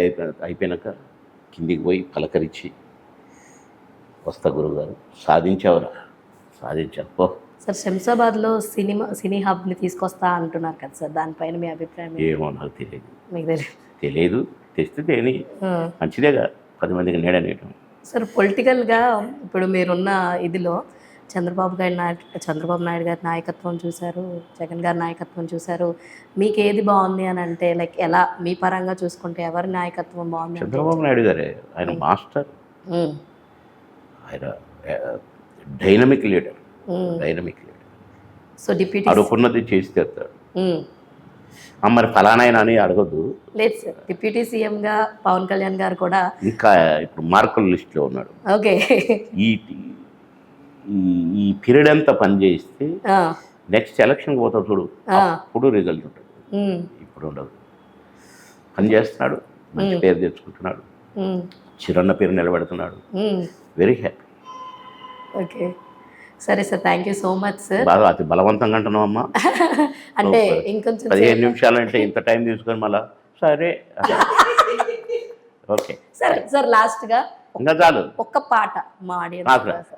అయిపోయినాక కిందికి పోయి పలకరించి, వస్తా గురుగారు, సాధించావురా, సాధించావు పో. సార్ శంషాబాద్లో సినీ హబ్ని తీసుకొస్తా అంటున్నారు కదా సార్, దానిపైన మీ అభిప్రాయం? ఏమో నాకు తెలియదు. మీకు తెలియదు, తెస్తే దేని మంచిదేగా, 10 మందికి నీడనేయటం. సార్ పొలిటికల్గా ఇప్పుడు మీరున్న ఇదిలో చంద్రబాబు నాయుడు గారి నాయకత్వం చూశారు, జగన్ గారి నాయకత్వం చూశారు, మీకు ఏది బాగుంది అని అంటే లైక్ ఎలా మీ పరంగా చూసుకుంటే ఎవరి నాయకత్వం బాగుంది? చంద్రబాబు నాయుడు గారే, ఆయన మాస్టర్, ఆయన డైనమిక్ లీడర్. సో డిప్యూటీ అడుగున్నది చేసి తెస్తాడు. మరి ఫలానాయన అని అడగద్దు. లేదు సార్, డిప్యూటీ సీఎంగా పవన్ కళ్యాణ్ గారు కూడా ఇంకా ఇప్పుడు మార్కుల లిస్టులో ఉన్నాడు. ఓకే. ఈ పీరియడ్ అంతా పనిచేస్తే నెక్స్ట్ ఎలక్షన్కి పోతాడు చూడు, అప్పుడు రిజల్ట్ ఉంటుంది. ఇప్పుడు ఉండదు. పని చేస్తున్నాడు, మంచి పేరు తెచ్చుకుంటున్నాడు, చిరన్న పేరు నిలబెడుతున్నాడు. Very happy. ఓకే, సరే sir, thank you so much sir. బాగా అతి బలవంతంగా అంటున్నావు అమ్మా. అంటే ఇంకొంచెం 15 నిమిషాలు అంటే ఇంత టైం తీసుకొని మళ్ళా సరే. ఓకే సరే సార్, లాస్ట్గా ఇంకా చాలు, ఒక్క పాట మా ఆడియన్స్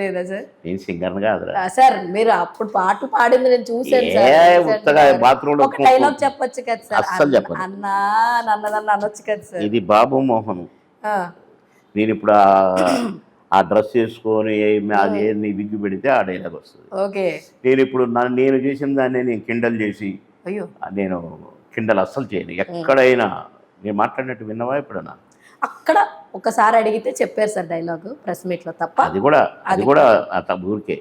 లేదా సార్? నేను సింగర్ కాదురా. సార్ మీరు అప్పుడు పాట పాడింది నేను చూసాను ఏ సార్. ఉత్తగా బాత్రూంలో ఒక డైలాగ్ చెప్పొచ్చు కదా సార్? అస్సలు చెప్పను. అన్నా నన్నదన్న అనొచ్చు కదా సార్? ఇది బాబు మోహన్. ఆ, నేను ఇప్పుడు ఆ డ్రెస్ వేసుకొని అది ఏంది విగ్గు పెడితే ఆ డైలాగ్ వస్తుంది. ఓకే. నేను ఇప్పుడు నేను చేసిన దాన్ని నేను కిండల్ చేసి, అయ్యో నేను కిండల్ అస్సలు చేయను. ఎక్కడైనా నేను మాట్లాడినట్టు విన్నావా ఎప్పుడన్నా? అక్కడ ఒకసారి అడిగితే చెప్పారు సార్ డైలాగ్ ప్రెస్ మీట్ లో తప్ప. అది కూడా ఊరికే.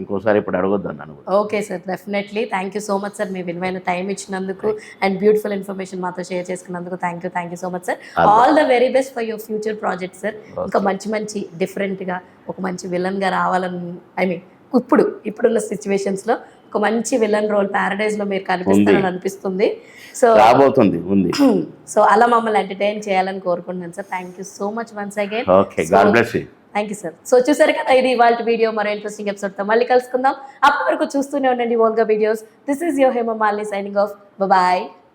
ఇంకోసారి ఇప్పుడు అడగొద్దు అన్నాను. Okay sir, definitely. Thank you so much sir, మీ విలువైన టైం ఇచ్చినందుకు అండ్ బ్యూటిఫుల్ ఇన్ఫర్మేషన్ మాతో షేర్ చేసుకున్నందుకు thank you so much sir. All the very best for your future project sir. ఇంకా మంచి డిఫరెంట్గా ఒక మంచి విలన్గా రావాలని, ఐ మీన్ ఇప్పుడున్న సిచ్యువేషన్స్లో ఒక మంచి విలన్ రోల్ ప్యారడైజ్లో మీరు కనిపిస్తారని అనిపిస్తుంది. సో రాబోతుంది ఉంది. సో అలా మమ్మల్ని ఎంటర్టైన్ చేయాలని కోరుకుంటున్నాను sir. Thank you so much once again. Okay, God bless you. Thank you sir. So చూసారు కదా, ఇది ఇవాళ వీడియో. మరో ఇంట్రెస్టింగ్ ఎపిసోడ్తో మళ్ళీ కలుసుకుందాం. అప్పటి వరకు చూస్తూనే ఉండండి Volga Videos. This is your Hema Malini signing off. Bye.